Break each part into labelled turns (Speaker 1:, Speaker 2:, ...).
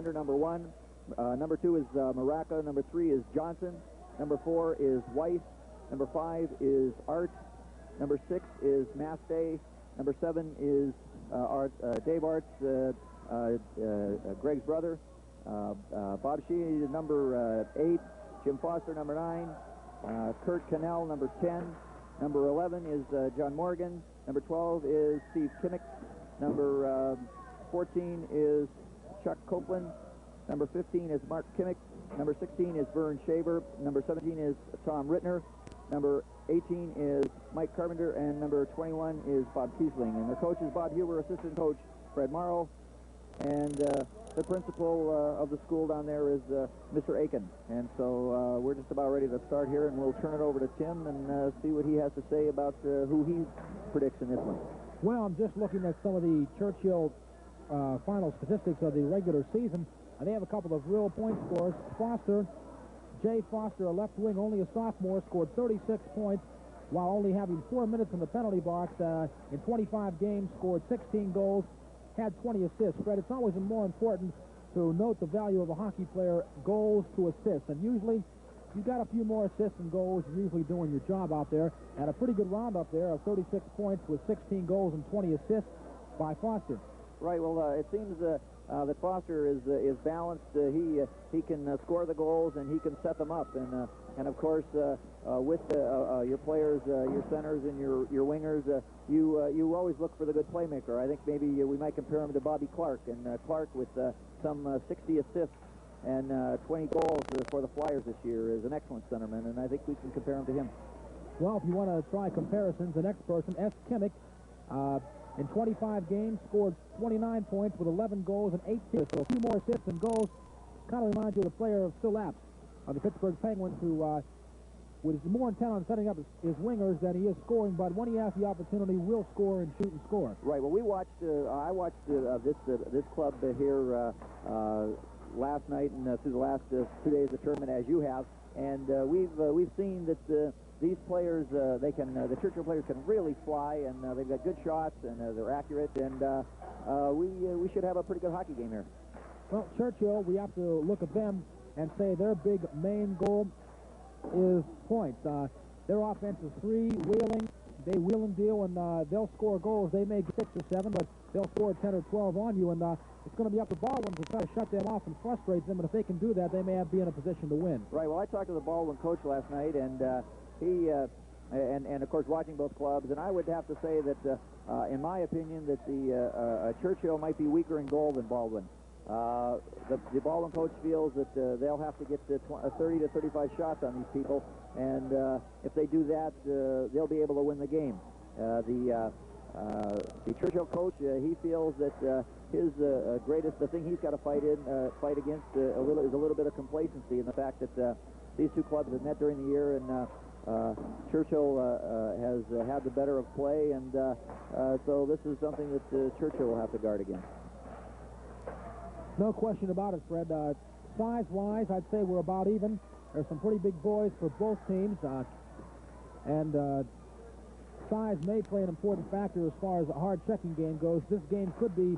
Speaker 1: Carpenter, number 1. Number 2 is Maraca. Number 3 is Johnson. Number 4 is Weiss. Number 5 is Art. Number 6 is Mastay. Number 7 is Dave Arts, Greg's brother. Bob Sheehy, number 8. Jim Foster, number 9. Kurt Cannell, number 10. Number 11 is John Morgan. Number 12 is Steve Kimmick. Number 14 is Chuck Copeland. Number 15 is Mark Kimmick. Number 16 is Vern Shaver. Number 17 is Tom Rittner. Number 18 is Mike Carpenter. And number 21 is Bob Kiesling. And their coach is Bob Huber, assistant coach Fred Morrow. And the principal of the school down there is Mr. Aiken. And so we're just about ready to start here, and we'll turn it over to Tim and see what he has to say about who he predicts in this one.
Speaker 2: Well, I'm just looking at some of the Churchill final statistics of the regular season. They have a couple of real point scorers. Jay Foster, a left wing, only a sophomore, scored 36 points while only having 4 minutes in the penalty box. In 25 games, scored 16 goals, had 20 assists. Fred, it's always more important to note the value of a hockey player, goals to assists. And usually, you got a few more assists and goals, you're usually doing your job out there. And a pretty good roundup there of 36 points with 16 goals and 20 assists by Foster.
Speaker 1: Right, well, it seems that Foster is balanced. He can score the goals, and he can set them up. And of course, with your players, your centers, and your wingers, you always look for the good playmaker. I think maybe we might compare him to Bobby Clark. And Clark, with some 60 assists and 20 goals for the Flyers this year, is an excellent centerman, and I think we can compare him to him.
Speaker 2: Well, if you want to try comparisons, the next person, S. Kimmick, in 25 games, scored 29 points with 11 goals and 8 assists. So a few more assists and goals. Kind of reminds you of the player of Phil Apps of the Pittsburgh Penguins, who was more intent on setting up his wingers than he is scoring, but when he has the opportunity, will score and shoot and score.
Speaker 1: Right. Well, I watched this club here last night and through the last 2 days of the tournament, as you have, and we've seen that these players, the Churchill players can really fly, and they've got good shots, and they're accurate, and we should have a pretty good hockey game here.
Speaker 2: Well, Churchill, we have to look at them and say their big main goal is points. Their offense is free-wheeling. They wheel and deal, and they'll score goals. They may get 6 or 7, but they'll score 10 or 12 on you, and it's going to be up to Baldwin to try to shut them off and frustrate them, and if they can do that, they may be in a position to win. Right.
Speaker 1: Well, I talked to the Baldwin coach last night, and he and of course watching both clubs, and I would have to say that in my opinion that the Churchill might be weaker in goal than Baldwin. The Baldwin coach feels that they'll have to get 30 to 35 shots on these people, and if they do that, they'll be able to win the game. The Churchill coach, he feels that his the thing he's got to fight against is a little bit of complacency in the fact that these two clubs have met during the year, and Churchill has had the better of play, and so this is something that Churchill will have to guard against.
Speaker 2: No question about it, Fred. Size-wise, I'd say we're about even. There's some pretty big boys for both teams, and size may play an important factor as far as a hard checking game goes. This game could be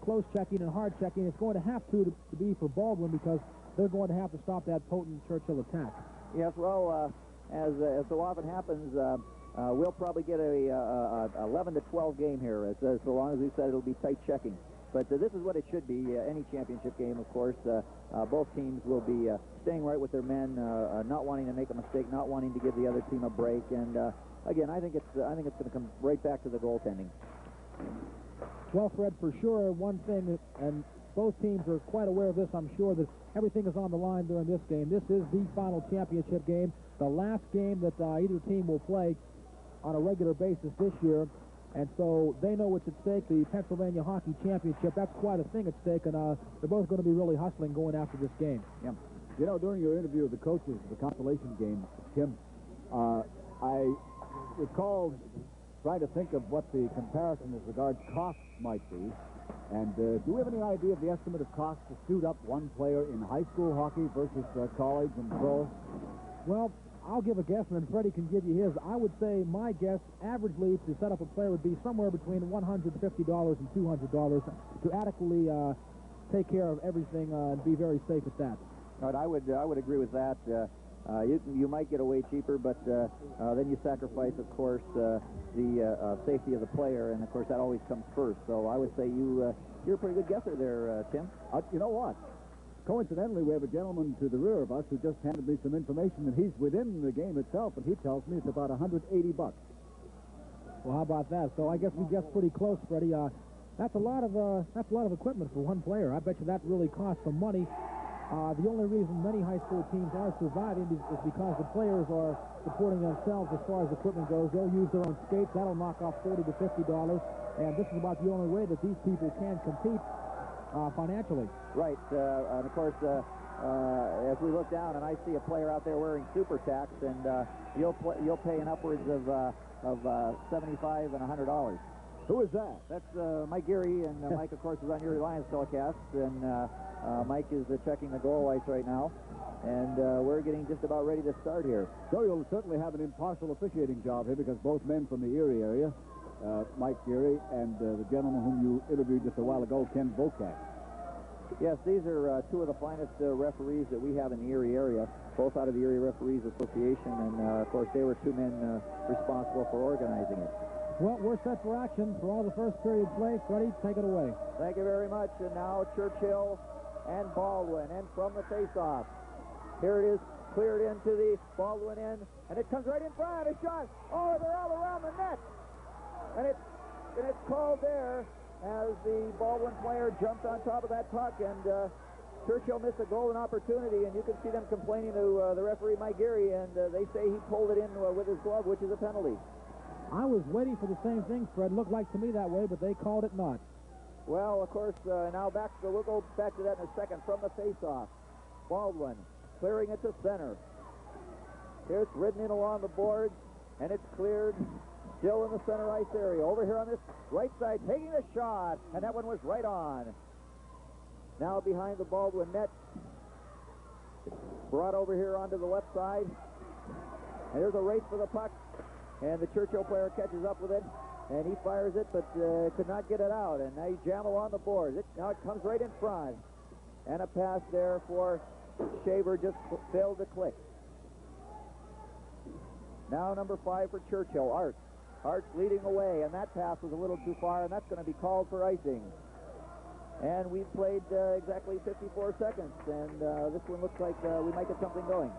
Speaker 2: close checking and hard checking. It's going to have to be for Baldwin, because they're going to have to stop that potent Churchill attack. Yes,
Speaker 1: well, as so often happens, we'll probably get a 11 to 12 game here, so long as we said it'll be tight checking. But this is what it should be. Any championship game, of course. Both teams will be staying right with their men, not wanting to make a mistake, not wanting to give the other team a break. And again, I think it's going to come right back to the goaltending.
Speaker 2: Well, Fred, for sure, one thing, and both teams are quite aware of this, I'm sure, that everything is on the line during this game. This is the final championship game, the last game that either team will play on a regular basis this year. And so they know what's at stake, the Pennsylvania Hockey Championship. That's quite a thing at stake, and they're both going to be really hustling going after this game.
Speaker 3: Yeah. You know, during your interview with the coaches of the consolation game, Tim, I recalled trying to think of what the comparison as regards costs might be. And do you have any idea of the estimate of cost to suit up one player in high school hockey versus college and pro?
Speaker 2: Well, I'll give a guess, and then Freddie can give you his. I would say my guess, averagely, to set up a player would be somewhere between $150 and $200 to adequately take care of everything and be very safe at that.
Speaker 1: But I would agree with that. You might get away cheaper, but then you sacrifice, of course, the safety of the player, and of course that always comes first. So I would say you're a pretty good guesser there, Tim.
Speaker 3: You know what? Coincidentally, we have a gentleman to the rear of us who just handed me some information, and he's within the game itself, and he tells me it's about $180.
Speaker 2: Well, how about that? So I guess we guessed pretty close, Freddie. That's a lot of equipment for one player. I bet you that really costs some money. The only reason many high school teams are surviving is because the players are supporting themselves as far as equipment goes. They'll use their own skates. That'll knock off $40 to $50, and this is about the only way that these people can compete financially.
Speaker 1: Right, and of course, as we look down and I see a player out there wearing super tax, and you'll pay an upwards of $75 and $100.
Speaker 3: Who is that?
Speaker 1: That's Mike Erie, and Mike, of course, is on Erie Lions telecast, and Mike is checking the goal lights right now, and we're getting just about ready to start here.
Speaker 3: So you'll certainly have an impartial officiating job here, because both men from the Erie area, Mike Erie and the gentleman whom you interviewed just a while ago, Ken Bocat.
Speaker 1: Yes, these are two of the finest referees that we have in the Erie area, both out of the Erie Referees Association, and of course they were two men responsible for organizing it.
Speaker 2: Well, we're set for action for all the first period play. Freddie, take it away.
Speaker 1: Thank you very much. And now Churchill and Baldwin, and from the face-off. Here it is, cleared into the Baldwin end, and it comes right in front. A shot. Oh, they're all around the net. And it's called there as the Baldwin player jumped on top of that puck, and Churchill missed a golden opportunity, and you can see them complaining to the referee, Mike Erie, and they say he pulled it in with his glove, which is a penalty.
Speaker 2: I was waiting for the same thing, Fred. Looked like to me that way, but they called it not.
Speaker 1: Well, of course, now we'll go back to that in a second. From the face-off, Baldwin clearing it to center. Here it's ridden in along the boards, and it's cleared still in the center ice area. Over here on this right side, taking the shot, and that one was right on. Now behind the Baldwin net. It's brought over here onto the left side. And there's a race for the puck. And the Churchill player catches up with it, and he fires it, but could not get it out. And now you jam along the boards. Now it comes right in front. And a pass there for Shaver just failed to click. Now number 5 for Churchill, Art. Art's leading away, and that pass was a little too far, and that's going to be called for icing. And we've played exactly 54 seconds, and this one looks like we might get something going.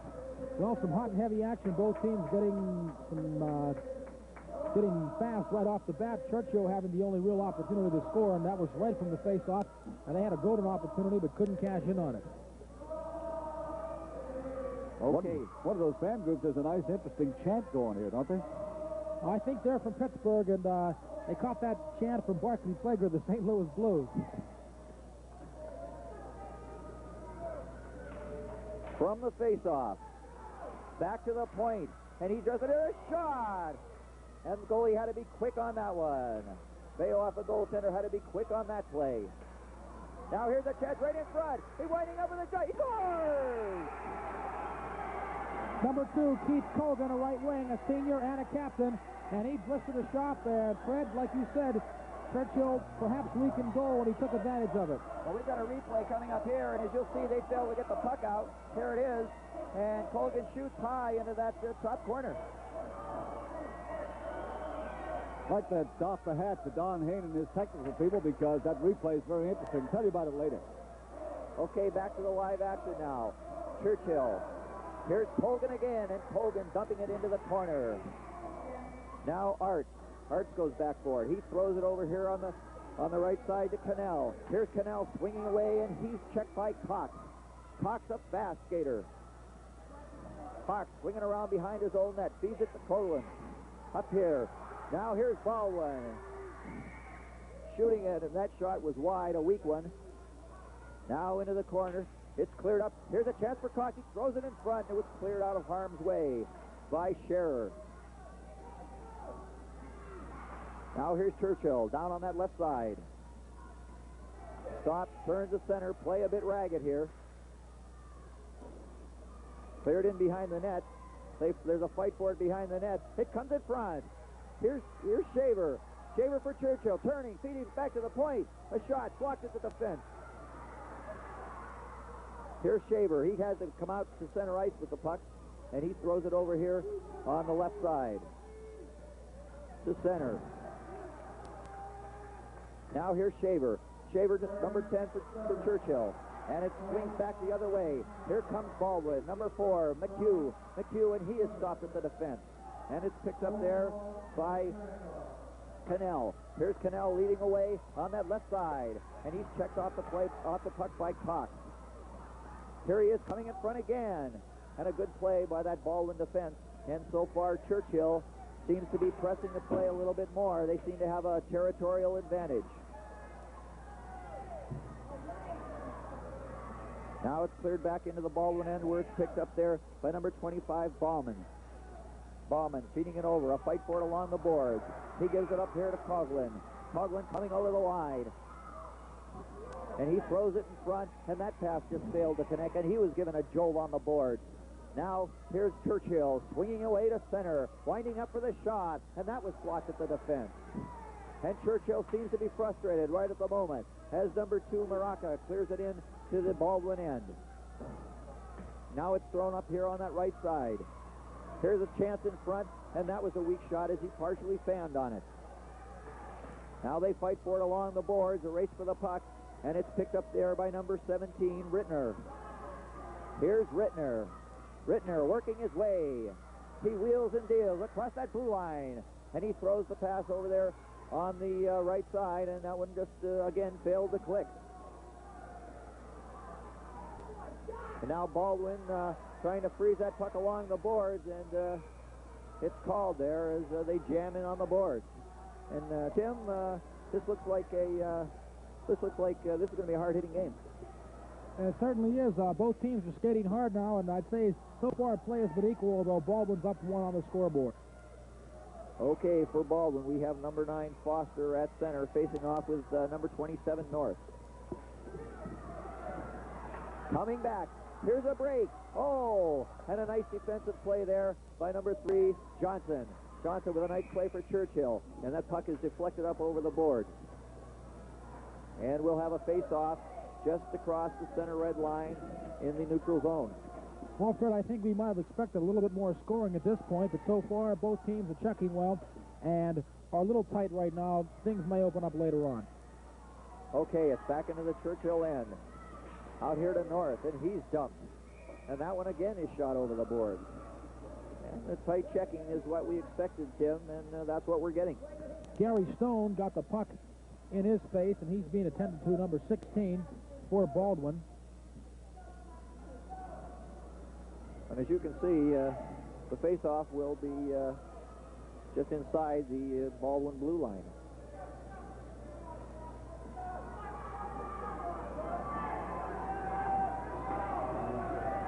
Speaker 2: Well, some hot and heavy action. Both teams getting fast right off the bat. Churchill having the only real opportunity to score, and that was right from the face-off. And they had a golden opportunity, but couldn't cash in on it.
Speaker 1: Okay.
Speaker 3: One of those fan groups has a nice, interesting chant going here, don't they?
Speaker 2: I think they're from Pittsburgh, and they caught that chant from Barclay Flager, the St. Louis Blues.
Speaker 1: From the face-off. Back to the point, and he does it in a shot. And the goalie had to be quick on that one. Bayoff, the goaltender, had to be quick on that play. Now here's a chance right in front. He's winding up with a shot. He scores!
Speaker 2: Number 2, Keith Colgan, a right wing, a senior and a captain, and he blistered a shot there. Fred, like you said, Churchill perhaps weakened goal when he took advantage of it.
Speaker 1: Well, we've got a replay coming up here, and as you'll see, they failed to get the puck out. Here it is, and Colgan shoots high into that top corner.
Speaker 3: I'd like to doff the hat to Don Hain and his technical people, because that replay is very interesting. Tell you about it later.
Speaker 1: Okay, back to the live action now. Churchill. Here's Colgan again, and Colgan dumping it into the corner. Now Art. Art goes back for it. He throws it over here on the right side to Cannell. Here's Cannell swinging away, and he's checked by Cox. Cox, a fast skater. Cox swinging around behind his own net. Feeds it to Colgan. Up here. Now here's Baldwin. Shooting it, and that shot was wide, a weak one. Now into the corner. It's cleared up. Here's a chance for Cox. He throws it in front. It was cleared out of harm's way by Scherer. Now here's Churchill down on that left side. Stops, turns the center, play a bit ragged here. Cleared in behind the net. There's a fight for it behind the net. It comes in front. Here's Shaver. Shaver for Churchill, turning, feeding back to the point. A shot, blocked at the defense. Here's Shaver. He has to come out to center ice with the puck, and he throws it over here on the left side to center. Now here's Shaver. Shaver to number 10 for Churchill. And it swings back the other way. Here comes Baldwin, number 4, McHugh. McHugh, and he is stopped at the defense. And it's picked up there by Cannell. Here's Cannell leading away on that left side. And he's checked off the puck by Cox. Here he is coming in front again. And a good play by that Baldwin defense. And so far, Churchill seems to be pressing the play a little bit more. They seem to have a territorial advantage. Now it's cleared back into the Baldwin end where it's picked up there by number 25, Bauman. Bauman feeding it over. A fight for it along the boards. He gives it up here to Coughlin. Coughlin coming over the wide. And he throws it in front, and that pass just failed to connect, and he was given a jolt on the board. Now here's Churchill swinging away to center, winding up for the shot, and that was blocked at the defense. And Churchill seems to be frustrated right at the moment as number 2, Maraca, clears it in to the Baldwin end. Now it's thrown up here on that right side. Here's a chance in front, and that was a weak shot as he partially fanned on it. Now they fight for it along the boards, a race for the puck, and it's picked up there by number 17, Rittner. Here's Rittner. Rittner working his way. He wheels and deals across that blue line, and he throws the pass over there on the right side, and that one just, again, failed to click. And now Baldwin trying to freeze that puck along the boards, and it's called there as they jam in on the boards. And Tim, this looks like this is going to be a hard-hitting game.
Speaker 2: It certainly is. Both teams are skating hard now, and I'd say so far play has been equal, although Baldwin's up 1 on the scoreboard.
Speaker 1: Okay, for Baldwin, we have number 9, Foster, at center, facing off with number 27, North. Coming back. Here's a break. Oh, and a nice defensive play there by number 3, Johnson. Johnson with a nice play for Churchill, and that puck is deflected up over the board. And we'll have a face-off just across the center red line in the neutral zone.
Speaker 2: Well, Fred, I think we might have expected a little bit more scoring at this point, but so far both teams are checking well and are a little tight right now. Things may open up later on.
Speaker 1: Okay, it's back into the Churchill end. Out here to North, and he's dumped. And that one again is shot over the board. And the tight checking is what we expected, Tim, and that's what we're getting.
Speaker 2: Gary Stone got the puck in his face, and he's being attended to, number 16 for Baldwin.
Speaker 1: And as you can see, the face-off will be just inside the Baldwin blue line.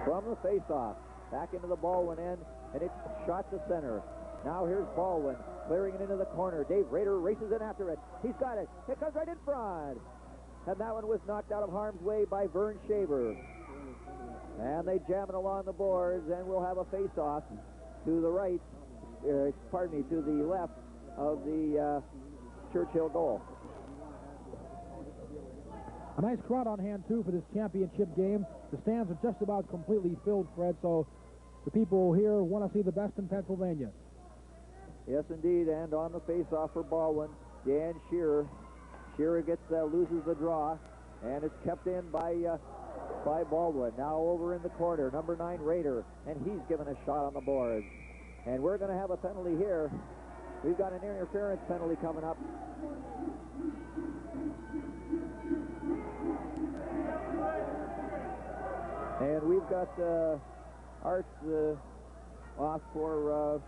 Speaker 1: From the face-off, back into the Baldwin end, and it's shot to center. Now here's Baldwin clearing it into the corner. Dave Rader races in after it. He's got it. It comes right in front. And that one was knocked out of harm's way by Vern Shaver. And they jam it along the boards, and we'll have a face-off to the right, to the left of the Churchill goal.
Speaker 2: A nice crowd on hand, too, for this championship game. The stands are just about completely filled, Fred, so the people here want to see the best in Pennsylvania.
Speaker 1: Yes, indeed, and on the face-off for Baldwin, Dan Shearer. Shearer loses the draw, and it's kept in by Baldwin. Now over in the corner, number 9, Rader, and he's given a shot on the boards. And we're going to have a penalty here. We've got an interference penalty coming up. And we've got Arts off for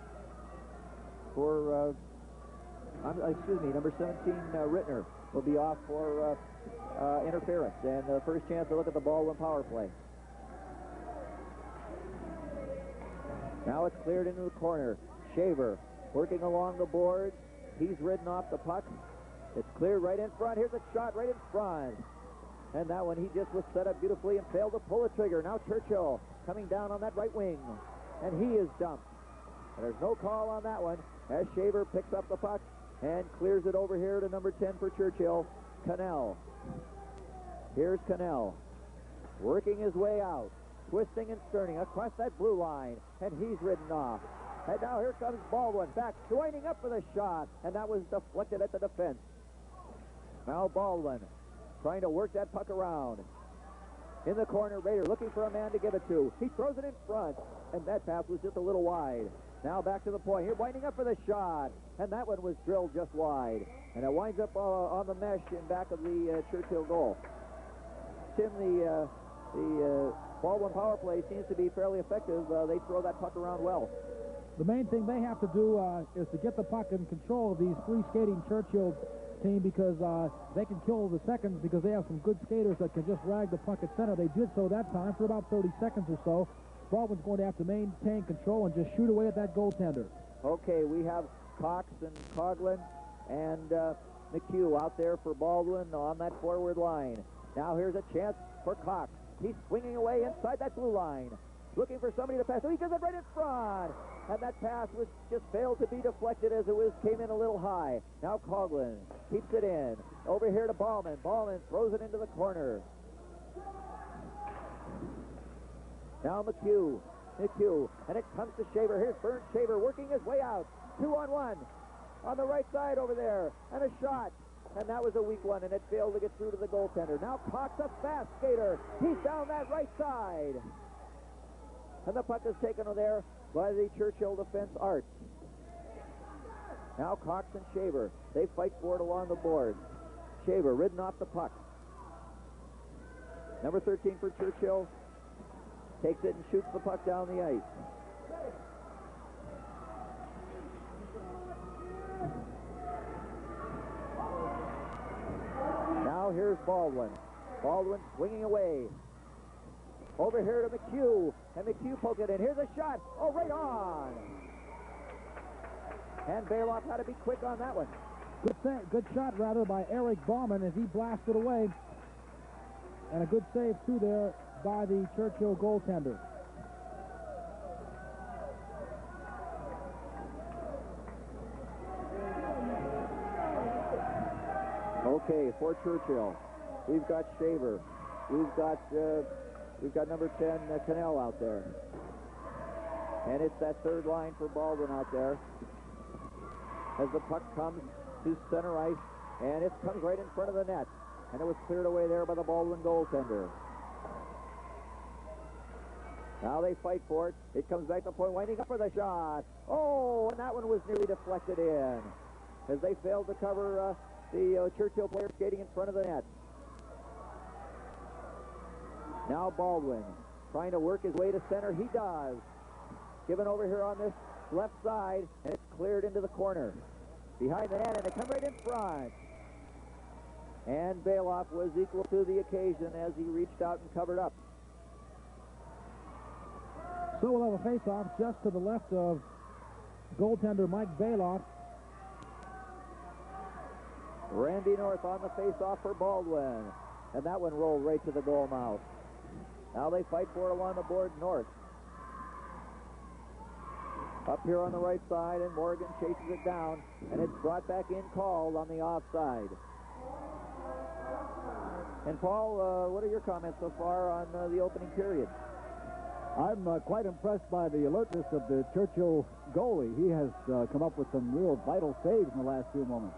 Speaker 1: number 17, Rittner will be off for interference. And the first chance to look at the Baldwin power play. Now it's cleared into the corner. Shaver working along the boards. He's ridden off the puck. It's cleared right in front. Here's a shot right in front. And that one, he just was set up beautifully and failed to pull the trigger. Now Churchill coming down on that right wing. And he is dumped. And there's no call on that one as Shaver picks up the puck and clears it over here to number 10 for Churchill, Cannell. Here's Cannell. working his way out, twisting and turning across that blue line, and he's ridden off. And now here comes Baldwin back, joining up for the shot, and that was deflected at the defense. Now Baldwin trying to work that puck around. In the corner, Rader looking for a man to give it to. He throws it in front, and that pass was just a little wide. Now back to the point. Here winding up for the shot, and that one was drilled just wide. And it winds up on the mesh in back of the Churchill goal. Tim, the Baldwin power play seems to be fairly effective. They throw that puck around well.
Speaker 2: The main thing they have to do is to get the puck in control of these free skating Churchill team, because they can kill the seconds, because they have some good skaters that can just rag the puck at center. They did so that time for about 30 seconds or so. Baldwin's going to have to maintain control and just shoot away at that goaltender.
Speaker 1: Okay, we have Cox and Coughlin and McHugh out there for Baldwin on that forward line. Now here's a chance for Cox. He's swinging away inside that blue line, looking for somebody to pass. Oh, he gets it right in front. And that pass was just failed to be deflected as it came in a little high. Now Coughlin keeps it in. Over here to Ballman. Ballman throws it into the corner. Now McHugh. And it comes to Shaver. Here's Bernd Shaver working his way out. 2-on-1 on the right side over there. And a shot. And that was a weak one, and it failed to get through to the goaltender. Now Cox, a fast skater. He's down that right side. And the puck is taken there by the Churchill defense, Art. Now Cox and Shaver. They fight for it along the boards. Shaver ridden off the puck. Number 13 for Churchill takes it and shoots the puck down the ice. Now here's Baldwin. Baldwin swinging away. Over here to McHugh, and McHugh poked it in. Here's a shot. Oh, right on. And Bailoff had to be quick on that one.
Speaker 2: Good shot, rather, by Eric Bauman as he blasted away. And a good save, too, there by the Churchill goaltender.
Speaker 1: Okay, for Churchill, we've got Shaver. We've got number 10, Cannell out there. And it's that third line for Baldwin out there. As the puck comes to center ice, and it comes right in front of the net. And it was cleared away there by the Baldwin goaltender. Now they fight for it. It comes back to the point, winding up for the shot. Oh, and that one was nearly deflected in, as they failed to cover the Churchill player skating in front of the net. Now Baldwin trying to work his way to center. He does. Given over here on this left side, and it's cleared into the corner. Behind the net, and they come right in front. And Bailoff was equal to the occasion as he reached out and covered up.
Speaker 2: So we'll have a face-off just to the left of goaltender Mike Bailoff.
Speaker 1: Randy North on the face-off for Baldwin. And that one rolled right to the goal mouth. Now they fight for it along the board, North. Up here on the right side, and Morgan chases it down, and it's brought back in, called on the offside. And Paul, what are your comments so far on the opening period?
Speaker 3: I'm quite impressed by the alertness of the Churchill goalie. He has come up with some real vital saves in the last few moments.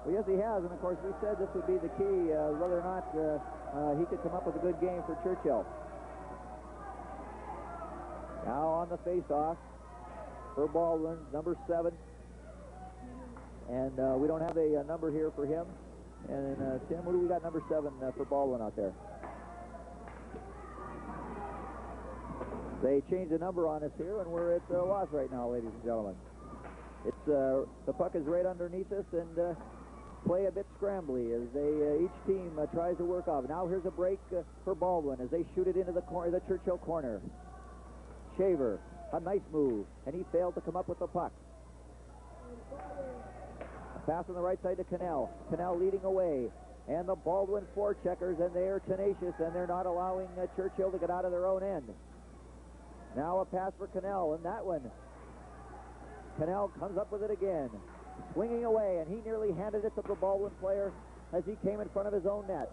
Speaker 1: Well, yes, he has, and of course we said this would be the key, whether or not he could come up with a good game for Churchill. Now on the face-off for Baldwin, number 7. And we don't have a number here for him. And Tim, what do we got number 7 for Baldwin out there? They changed the number on us here, and we're at a loss right now, ladies and gentlemen. It's the puck is right underneath us, and play a bit scrambly as they each team tries to work off. Now here's a break for Baldwin as they shoot it into the corner, the Churchill corner. Shaver, a nice move, and he failed to come up with the puck. Pass on the right side to Cannell. Cannell leading away. And the Baldwin forecheckers, and they are tenacious, and they're not allowing Churchill to get out of their own end. Now a pass for Cannell, and that one. Cannell comes up with it again. Swinging away, and he nearly handed it to the Baldwin player as he came in front of his own net.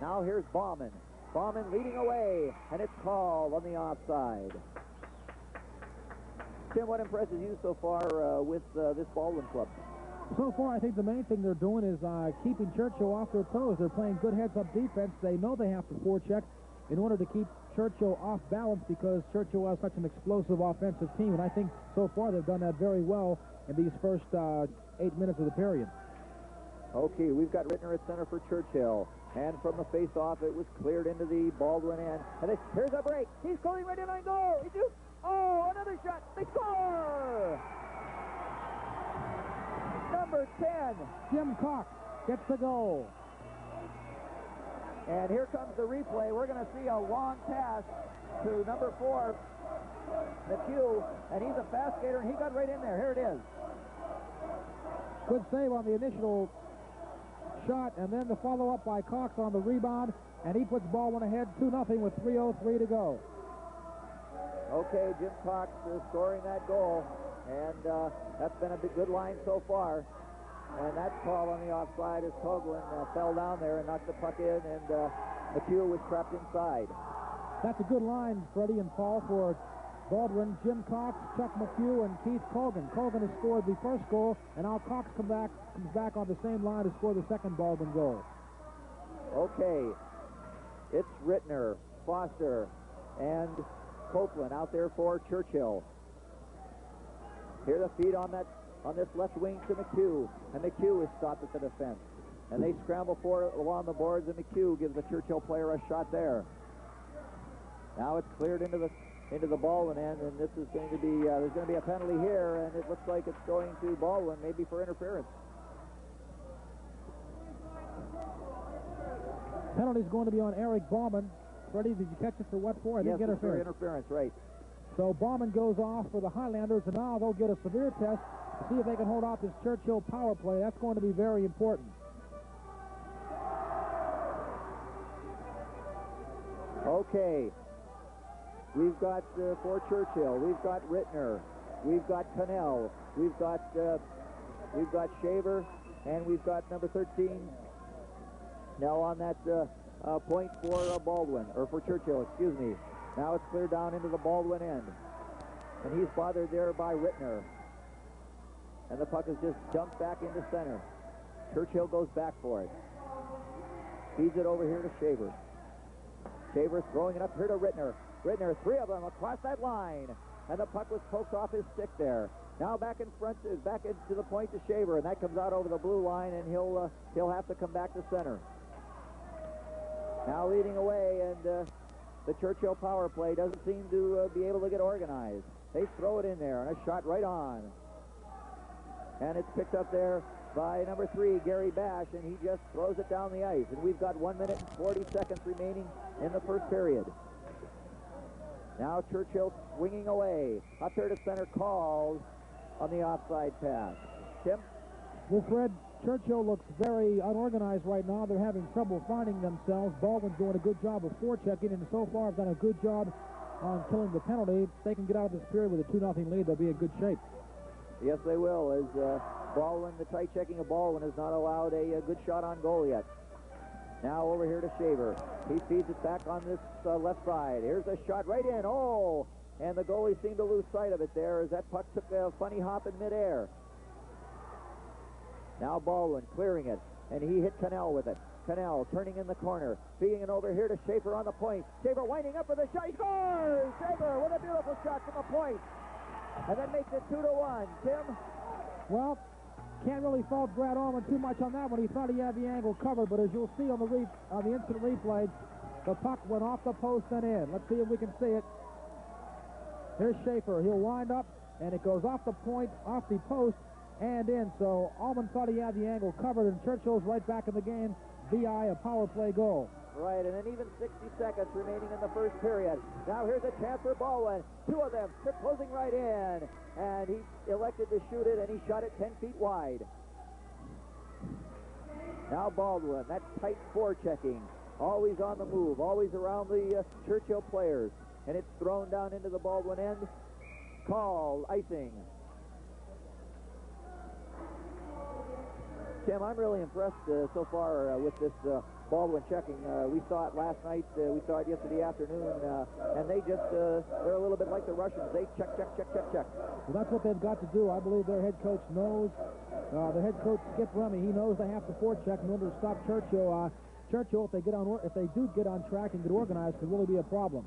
Speaker 1: Now here's Bauman. Bauman leading away, and it's called on the offside. Tim, what impresses you so far with this Baldwin club?
Speaker 2: So far, I think the main thing they're doing is keeping Churchill off their toes. They're playing good heads-up defense. They know they have to forecheck in order to keep Churchill off balance because Churchill has such an explosive offensive team, and I think so far they've done that very well in these first 8 minutes of the period.
Speaker 1: Okay, we've got Rittner at center for Churchill. And from the face-off, it was cleared into the Baldwin end. And here's a break. He's going right in on goal. He shoots. Oh, another shot. They score! Number 10.
Speaker 2: Jim Cox gets the goal.
Speaker 1: And here comes the replay. We're going to see a long pass to number 4, McHugh. And he's a fast skater, and he got right in there. Here it is.
Speaker 2: Good save on the initial shot, and then the follow-up by Cox on the rebound, and he puts Baldwin ahead 2-0 with 3:03 to go.
Speaker 1: Okay, Jim Cox scoring that goal, and that's been a good line so far. And that call on the offside as Coughlin fell down there and knocked the puck in, and McHugh was trapped inside.
Speaker 2: That's a good line, Freddie and Paul, for Baldwin, Jim Cox, Chuck McHugh, and Keith Colgan. Colgan has scored the first goal, and now Cox comes back on the same line to score the second Baldwin goal.
Speaker 1: Okay, it's Rittner, Foster, and Copeland out there for Churchill. Here the feed on this left wing to McHugh, and McHugh is stopped at the defense. And they scramble for it along the boards, and McHugh gives the Churchill player a shot there. Now it's cleared into the Baldwin end, and this is going to be there's going to be a penalty here, and it looks like it's going to Baldwin, maybe for interference.
Speaker 2: Penalty's going to be on Eric Bauman. Freddie, did you catch it for what for? I didn't get
Speaker 1: Yes, for interference, right.
Speaker 2: So Bauman goes off for the Highlanders, and now they'll get a severe test to see if they can hold off this Churchill power play. That's going to be very important.
Speaker 1: Okay. We've got for Churchill, we've got Rittner, we've got Cannell, we've got Shaver, and we've got number 13 now on that point for Baldwin, or for Churchill, excuse me. Now it's cleared down into the Baldwin end, and he's bothered there by Rittner. And the puck is just dumped back into center. Churchill goes back for it. Feeds it over here to Shaver. Shaver throwing it up here to Rittner. Rittner, 3 of them across that line, and the puck was poked off his stick there. Now back in front, back into the point to Shaver, and that comes out over the blue line, and he'll have to come back to center. Now leading away, and the Churchill power play doesn't seem to be able to get organized. They throw it in there, and a shot right on, and it's picked up there by number 3, Gary Bash, and he just throws it down the ice. And we've got 1 minute and 40 seconds remaining in the first period. Now Churchill swinging away. Up there to center, calls on the offside pass. Tim?
Speaker 2: Well, Fred, Churchill looks very unorganized right now. They're having trouble finding themselves. Baldwin's doing a good job of forechecking, and so far have done a good job on killing the penalty. If they can get out of this period with a 2-0 lead, they'll be in good shape.
Speaker 1: Yes, they will, as Baldwin, the tight checking of Baldwin, has not allowed a good shot on goal yet. Now over here to Shaver. He feeds it back on this left side. Here's a shot right in. Oh, and the goalie seemed to lose sight of it there as that puck took a funny hop in midair. Now Baldwin clearing it, and he hit Cannell with it. Cannell turning in the corner, feeding it over here to Schaefer on the point. Schaefer winding up for the shot. He scores! Schaefer with a beautiful shot from the point. And that makes it 2-1. Tim?
Speaker 2: Well, can't really fault Brad Allman too much on that one. He thought he had the angle covered, but as you'll see on the instant replay, the puck went off the post and in. Let's see if we can see it. Here's Schaefer. He'll wind up, and it goes off the point, off the post, and in. So Allman thought he had the angle covered, and Churchill's right back in the game via a power play goal.
Speaker 1: Right, and then even 60 seconds remaining in the first period. Now here's a chance for Baldwin. 2 of them. They're closing right in. And he elected to shoot it, and he shot it 10 feet wide. Now Baldwin, that tight forechecking. Always on the move, always around the Churchill players. And it's thrown down into the Baldwin end. Call, icing. Tim, I'm really impressed so far with this Baldwin checking. We saw it last night. We saw it yesterday afternoon. And they just, they're a little bit like the Russians. They check.
Speaker 2: Well, that's what they've got to do. I believe their head coach knows. The head coach, Skip Remy, he knows they have to forecheck in order to stop Churchill. Churchill, if they do get on track and get organized, could really be a problem.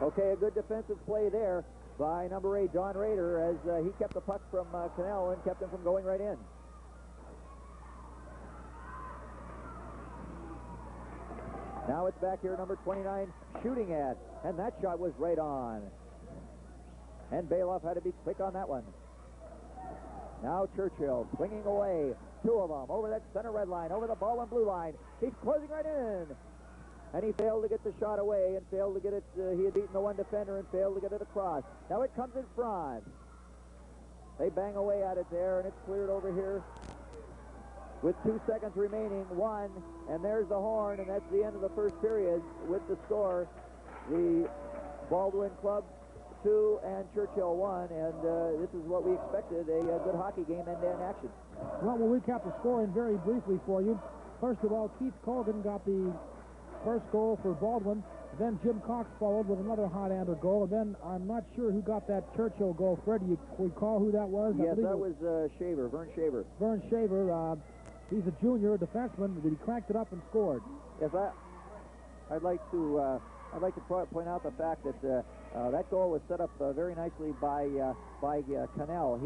Speaker 1: Okay, a good defensive play there by number 8, Don Rader, as he kept the puck from Cannell and kept him from going right in. Now it's back here, number 29, shooting at, and that shot was right on. And Bailoff had to be quick on that one. Now Churchill swinging away, 2 of them, over that center red line, over the Baldwin blue line. He's closing right in. And he failed to get the shot away and failed to get it. He had beaten the one defender and failed to get it across. Now it comes in front. They bang away at it there, and it's cleared over here with 2 seconds remaining. 1, and there's the horn, and that's the end of the first period with the score. The Baldwin Club 2 and Churchill 1, and this is what we expected, a good hockey game, end-to-end action.
Speaker 2: Well, we'll recap the scoring very briefly for you. First of all, Keith Colgan got the first goal for Baldwin. Then Jim Cox followed with another hot-hander goal. And then I'm not sure who got that Churchill goal. Fred, do you recall who that was?
Speaker 1: Yes, that was Shaver, Vern Shaver.
Speaker 2: Vern Shaver. He's a junior defenseman, but he cracked it up and scored.
Speaker 1: Yes, I'd like to point out the fact that that goal was set up very nicely by Cannell.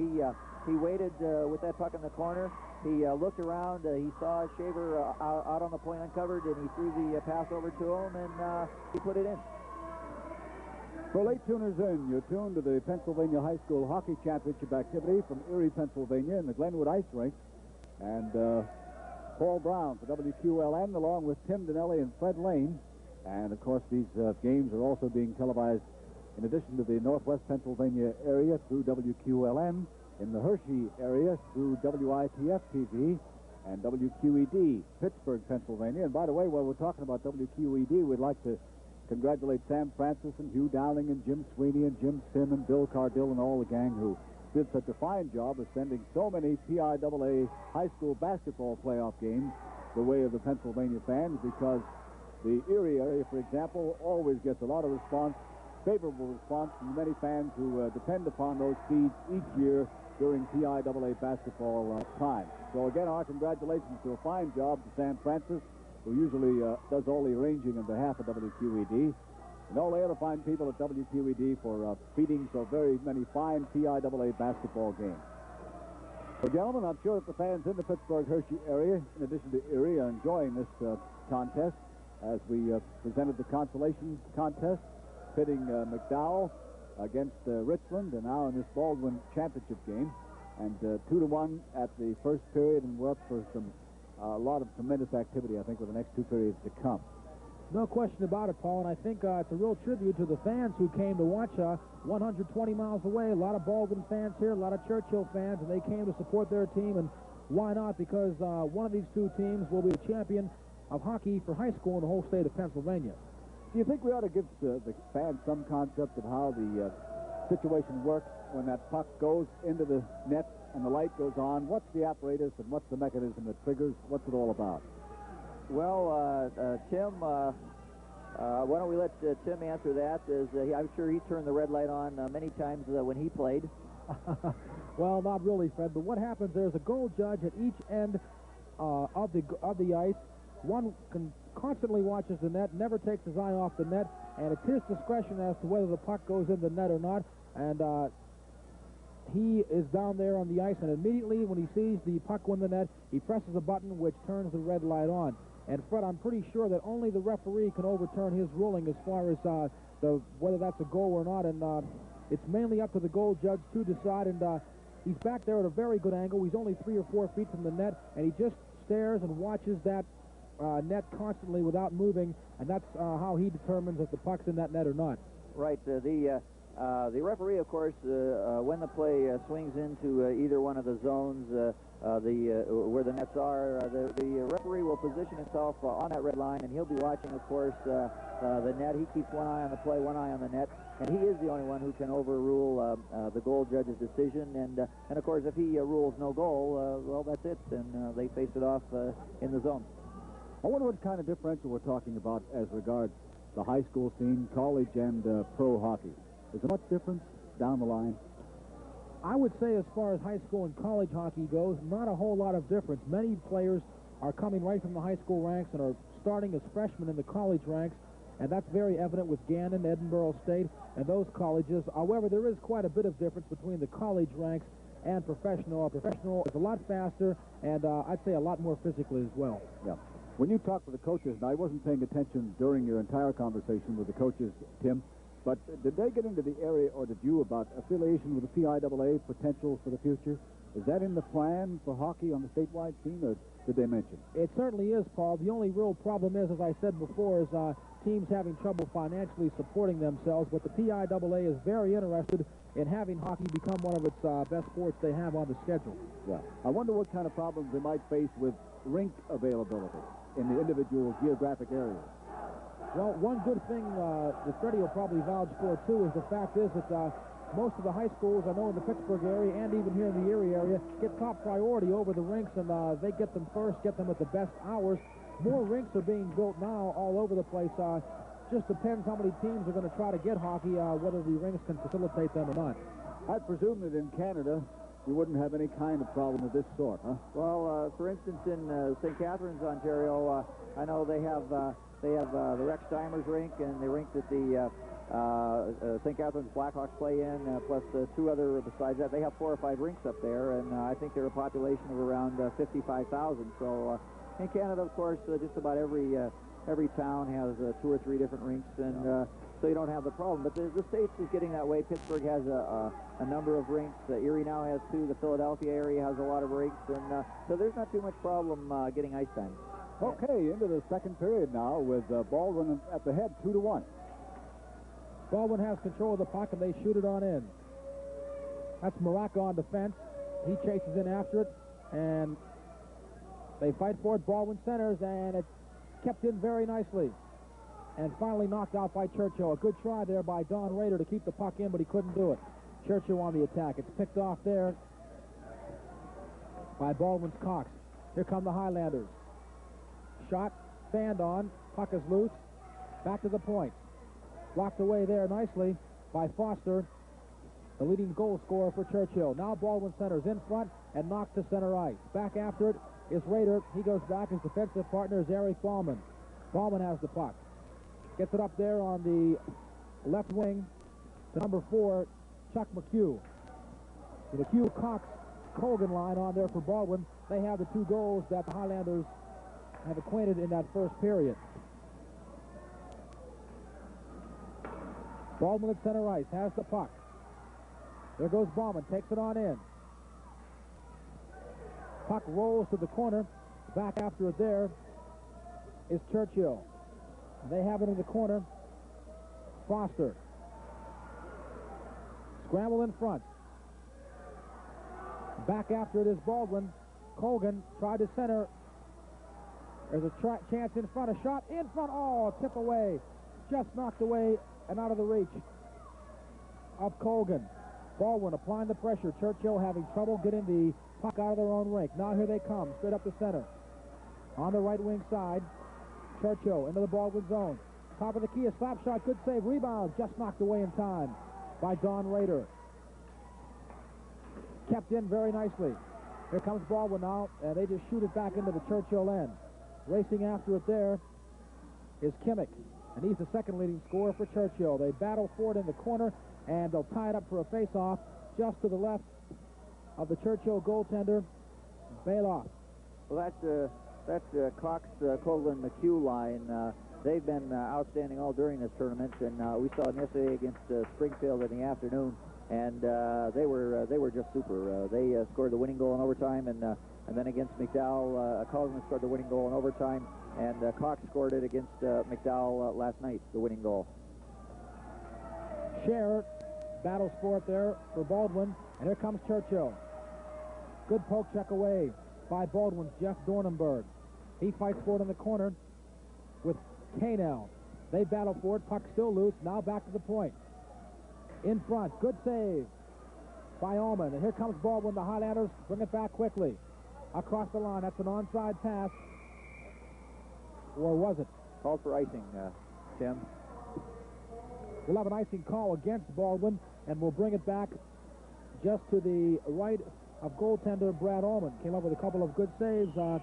Speaker 1: He waited with that puck in the corner. He looked around. He saw Shaver out on the point uncovered, and he threw the pass over to him, and he put it in.
Speaker 3: For late tuners in, you're tuned to the Pennsylvania High School Hockey Championship activity from Erie, Pennsylvania, in the Glenwood Ice Rink. And Paul Brown for WQLN, along with Tim Donnelly and Fred Lane. And, of course, these games are also being televised in addition to the Northwest Pennsylvania area through WQLN, in the Hershey area through WITF-TV and WQED, Pittsburgh, Pennsylvania. And by the way, while we're talking about WQED, we'd like to congratulate Sam Francis and Hugh Dowling and Jim Sweeney and Jim Sim and Bill Cardill and all the gang who did such a fine job of sending so many PIAA high school basketball playoff games the way of the Pennsylvania fans, because the Erie area, for example, always gets a lot of response, favorable response from many fans who depend upon those feeds each year during PIAA basketball time. So again, our congratulations to a fine job to Sam Francis, who usually does all the arranging on behalf of WQED, and all the other fine people at WQED for feeding so very many fine PIAA basketball games. Well, gentlemen, I'm sure that the fans in the Pittsburgh-Hershey area, in addition to Erie, are enjoying this contest as we presented the consolation contest, pitting McDowell against Richland, and now in this Baldwin championship game. And 2-1 at the first period, and we're up for a lot of tremendous activity, I think, with the next 2 periods to come.
Speaker 2: No question about it, Paul, and I think it's a real tribute to the fans who came to watch 120 miles away. A lot of Baldwin fans here, a lot of Churchill fans, and they came to support their team, and why not? Because one of these 2 teams will be the champion of hockey for high school in the whole state of Pennsylvania.
Speaker 3: Do you think we ought to give the fans some concept of how the situation works when that puck goes into the net and the light goes on? What's the apparatus and what's the mechanism that triggers? What's it all about?
Speaker 1: Well, Tim, why don't we let Tim answer that? I'm sure he turned the red light on many times when he played.
Speaker 2: Well, not really, Fred, but what happens, there's a goal judge at each end of the ice. One constantly watches the net, never takes his eye off the net, and it's his discretion as to whether the puck goes in the net or not. And he is down there on the ice, and immediately when he sees the puck go in the net, he presses a button which turns the red light on. And Fred, I'm pretty sure that only the referee can overturn his ruling as far as whether that's a goal or not. And it's mainly up to the goal judge to decide. And he's back there at a very good angle. He's only 3 or 4 feet from the net, and he just stares and watches that net constantly without moving, and that's how he determines if the puck's in that net or not.
Speaker 1: Right. The referee, of course, when the play swings into either one of the zones, where the nets are. The referee will position himself on that red line, and he'll be watching, of course, the net. He keeps one eye on the play, one eye on the net, and he is the only one who can overrule the goal judge's decision. And of course, if he rules no goal, well, that's it, and they face it off in the zone.
Speaker 3: I wonder what kind of differential we're talking about as regards the high school scene, college, and pro hockey. Is there much difference down the line?
Speaker 2: I would say as far as high school and college hockey goes, not a whole lot of difference. Many players are coming right from the high school ranks and are starting as freshmen in the college ranks, and that's very evident with Gannon, Edinburgh State, and those colleges. However, there is quite a bit of difference between the college ranks and professional. Professional is a lot faster, and I'd say a lot more physically as well.
Speaker 3: Yeah. When you talk to the coaches, and I wasn't paying attention during your entire conversation with the coaches, Tim, but did they get into the area, or did you, about affiliation with the PIAA, potential for the future? Is that in the plan for hockey on the statewide scene, or did they mention?
Speaker 2: It certainly is, Paul. The only real problem is, as I said before, is teams having trouble financially supporting themselves, but the PIAA is very interested in having hockey become one of its best sports they have on the schedule.
Speaker 3: Yeah. I wonder what kind of problems they might face with rink availability in the individual geographic areas.
Speaker 2: Well, one good thing that Freddie will probably vouch for, too, is the fact is that most of the high schools, I know in the Pittsburgh area and even here in the Erie area, get top priority over the rinks, and they get them first, get them at the best hours. More rinks are being built now all over the place. Just depends how many teams are going to try to get hockey, whether the rinks can facilitate them or not.
Speaker 3: I presume that in Canada, you wouldn't have any kind of problem of this sort, huh?
Speaker 1: Well, for instance, in St. Catharines, Ontario, I know they have the Rex Steimers rink and the rink that the St. Catharines Blackhawks play in, plus two other besides that. They have 4 or 5 rinks up there, and I think they're a population of around 55,000. So in Canada, of course, just about every town has 2 or 3 different rinks, and so you don't have the problem. But the States is getting that way. Pittsburgh has a number of rinks. Erie now has 2. The Philadelphia area has a lot of rinks, and so there's not too much problem getting ice time.
Speaker 3: Okay, into the second period now with Baldwin at the head, 2-1.
Speaker 2: Baldwin has control of the puck, and they shoot it on in. That's Maraca on defense. He chases in after it, and they fight for it. Baldwin centers, and it's kept in very nicely. And finally knocked out by Churchill. A good try there by Don Rader to keep the puck in, but he couldn't do it. Churchill on the attack. It's picked off there by Baldwin's Cox. Here come the Highlanders. Shot, fanned on, puck is loose, back to the point. Blocked away there nicely by Foster, the leading goal scorer for Churchill. Now Baldwin centers in front and knocked to center ice. Back after it is Rader. He goes back. His defensive partner is Eric Ballman. Ballman has the puck. Gets it up there on the left wing to number 4, Chuck McHugh. The McHugh-Cox-Colgan line on there for Baldwin. They have the 2 goals that the Highlanders have acquainted in that first period. Baldwin at center ice has the puck. There goes Bauman, takes it on in. Puck rolls to the corner. Back after it there is Churchill. They have it in the corner. Foster. Scramble in front. Back after it is Baldwin. Colgan tried to center. There's a chance in front, a shot in front. Oh, tip away. Just knocked away and out of the reach of Colgan. Baldwin applying the pressure. Churchill having trouble getting the puck out of their own rink. Now here they come, straight up the center. On the right wing side, Churchill into the Baldwin zone. Top of the key, a slap shot, good save, rebound. Just knocked away in time by Don Rader. Kept in very nicely. Here comes Baldwin now, and they just shoot it back into the Churchill end. Racing after it there is Kimmick, and he's the second leading scorer for Churchill. They battle for it in the corner, and they'll tie it up for a face-off just to the left of the Churchill goaltender, Bailoff.
Speaker 1: Well, that's Cox, Colgan, McHugh line. They've been outstanding all during this tournament, and we saw them yesterday against Springfield in the afternoon, and they were just super. They scored the winning goal in overtime, and then against McDowell, Colgan scored the winning goal in overtime, and Cox scored it against McDowell last night, the winning goal. Scherer
Speaker 2: battles for it there for Baldwin, and here comes Churchill. Good poke check away by Baldwin's Jeff Dornenberg. He fights for it in the corner with Canel. They battle for it. Puck still loose. Now back to the point. In front. Good save by Ullman. And here comes Baldwin. The Highlanders bring it back quickly. Across the line. That's an onside pass. Or was it?
Speaker 1: Called for icing, Tim.
Speaker 2: We'll have an icing call against Baldwin, and we'll bring it back just to the right of goaltender Brad Ullman. Came up with a couple of good saves in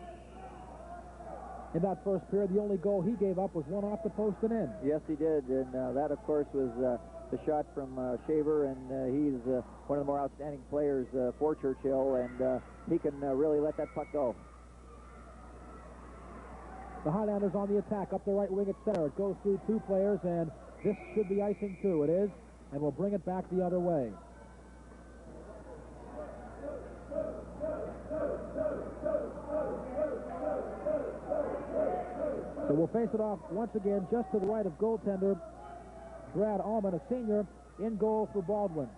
Speaker 2: that first period. The only goal he gave up was one off the post and in.
Speaker 1: Yes, he did, and that, of course, was the shot from Shaver, and he's one of the more outstanding players for Churchill, and he can really let that puck go.
Speaker 2: The Highlanders on the attack, up the right wing at center. It goes through two players, and this should be icing too. It is, and we'll bring it back the other way. So we'll face it off once again just to the right of goaltender Brad Ullman, a senior, in goal for Baldwin.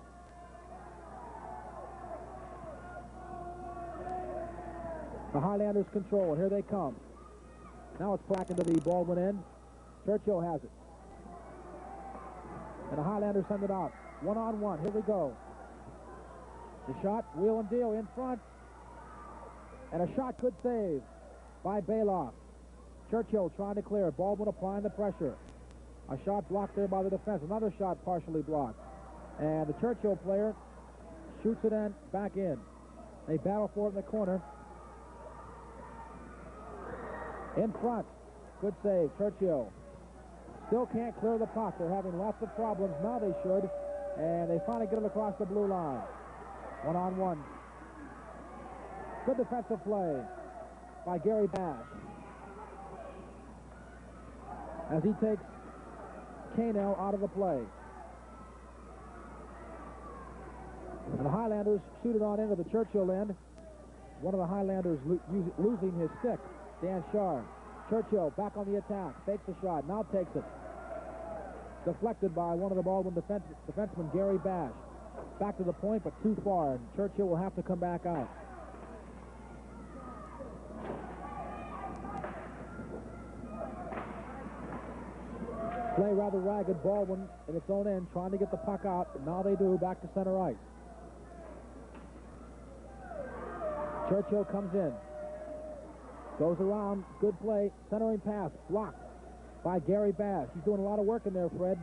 Speaker 2: The Highlanders control it. Here they come. Now it's back into the Baldwin end. Churchill has it. And the Highlanders send it out. One-on-one. Here we go. The shot, wheel and deal in front. And a shot, good save by Bailoff. Churchill trying to clear. Baldwin applying the pressure. A shot blocked there by the defense. Another shot partially blocked. And the Churchill player shoots it in, back in. They battle for it in the corner. In front. Good save, Churchill. Still can't clear the puck. They're having lots of problems. Now they should. And they finally get it across the blue line. One-on-one. Good defensive play by Gary Bash. As he takes Canel out of the play. And the Highlanders shoot it on into the Churchill end. One of the Highlanders losing his stick. Dan Sharr. Churchill back on the attack. Fakes the shot. Now takes it. Deflected by one of the Baldwin defensemen, Gary Bash. Back to the point, but too far. And Churchill will have to come back out. Play rather ragged. Baldwin in its own end trying to get the puck out. And now they do. Back to center ice. Churchill comes in. Goes around. Good play. Centering pass. Blocked by Gary Bash. He's doing a lot of work in there, Fred.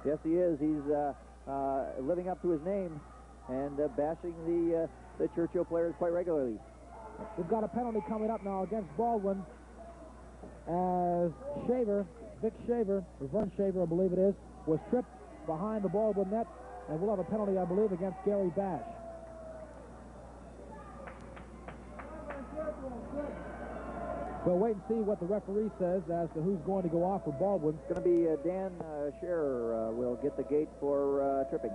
Speaker 1: Yes, he is. He's living up to his name and bashing the Churchill players quite regularly.
Speaker 2: We've got a penalty coming up now against Baldwin as Shaver, Vic Shaver, or Vern Shaver, I believe it is, was tripped behind the Baldwin net, and we'll have a penalty, I believe, against Gary Bash. We'll wait and see what the referee says as to who's going to go off for Baldwin.
Speaker 1: It's going to be Dan Scherer will get the gate for tripping.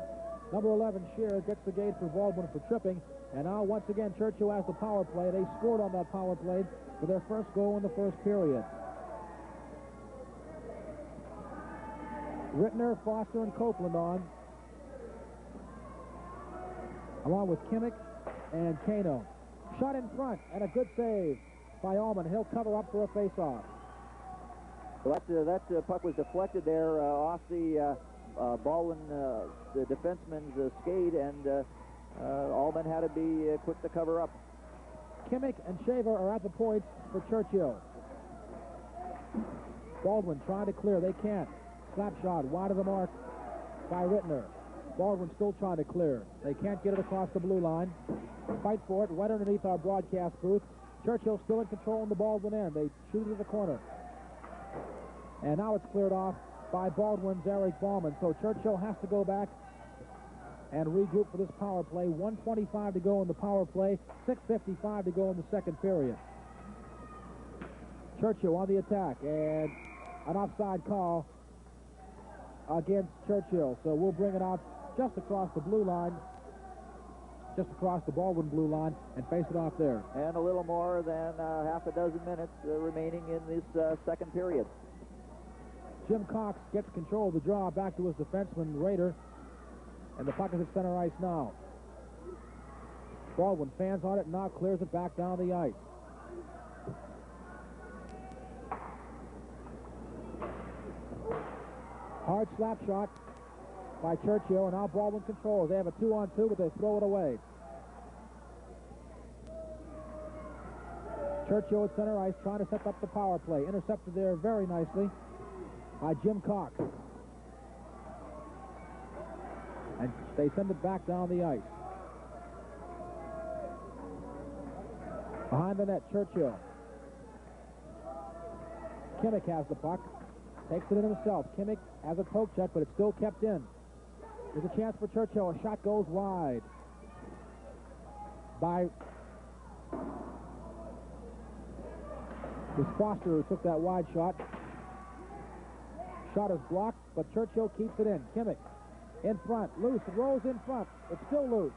Speaker 2: Number 11, Scherer, gets the gate for Baldwin for tripping. And now, once again, Churchill has the power play. They scored on that power play for their first goal in the first period. Rittner, Foster, and Copeland on, along with Kimmick and Kano. Shot in front, and a good save by Ullman. He'll cover up for a face-off.
Speaker 1: Well, that puck was deflected there off the Baldwin, the defenseman's skate, and Ullman had to be quick to cover up.
Speaker 2: Kimmick and Shaver are at the points for Churchill. Baldwin trying to clear. They can't. Slap shot wide of the mark by Rittner. Baldwin still trying to clear. They can't get it across the blue line. Fight for it right underneath our broadcast booth. Churchill still in control in the Baldwin end. They shoot it to the corner. And now it's cleared off by Baldwin's Eric Ballman. So Churchill has to go back and regroup for this power play. 1:25 to go in the power play. 6:55 to go in the second period. Churchill on the attack. And an offside call against Churchill. So we'll bring it out just across the blue line. Just across the Baldwin blue line and face it off there.
Speaker 1: And a little more than half a dozen minutes remaining in this second period.
Speaker 2: Jim Cox gets control of the draw back to his defenseman, Rader. And the puck is at center ice now. Baldwin fans on it and now clears it back down the ice. Hard slap shot by Churchill, and now Baldwin controls. They have a 2-on-2, but they throw it away. Churchill at center ice trying to set up the power play. Intercepted there very nicely by Jim Cox. And they send it back down the ice. Behind the net, Churchill. Kimmick has the puck. Takes it in himself. Kimmick has a poke check, but it's still kept in. There's a chance for Churchill. A shot goes wide by... It was Foster who took that wide shot. Shot is blocked, but Churchill keeps it in. Kimmick in front. Loose. It rolls in front. It's still loose.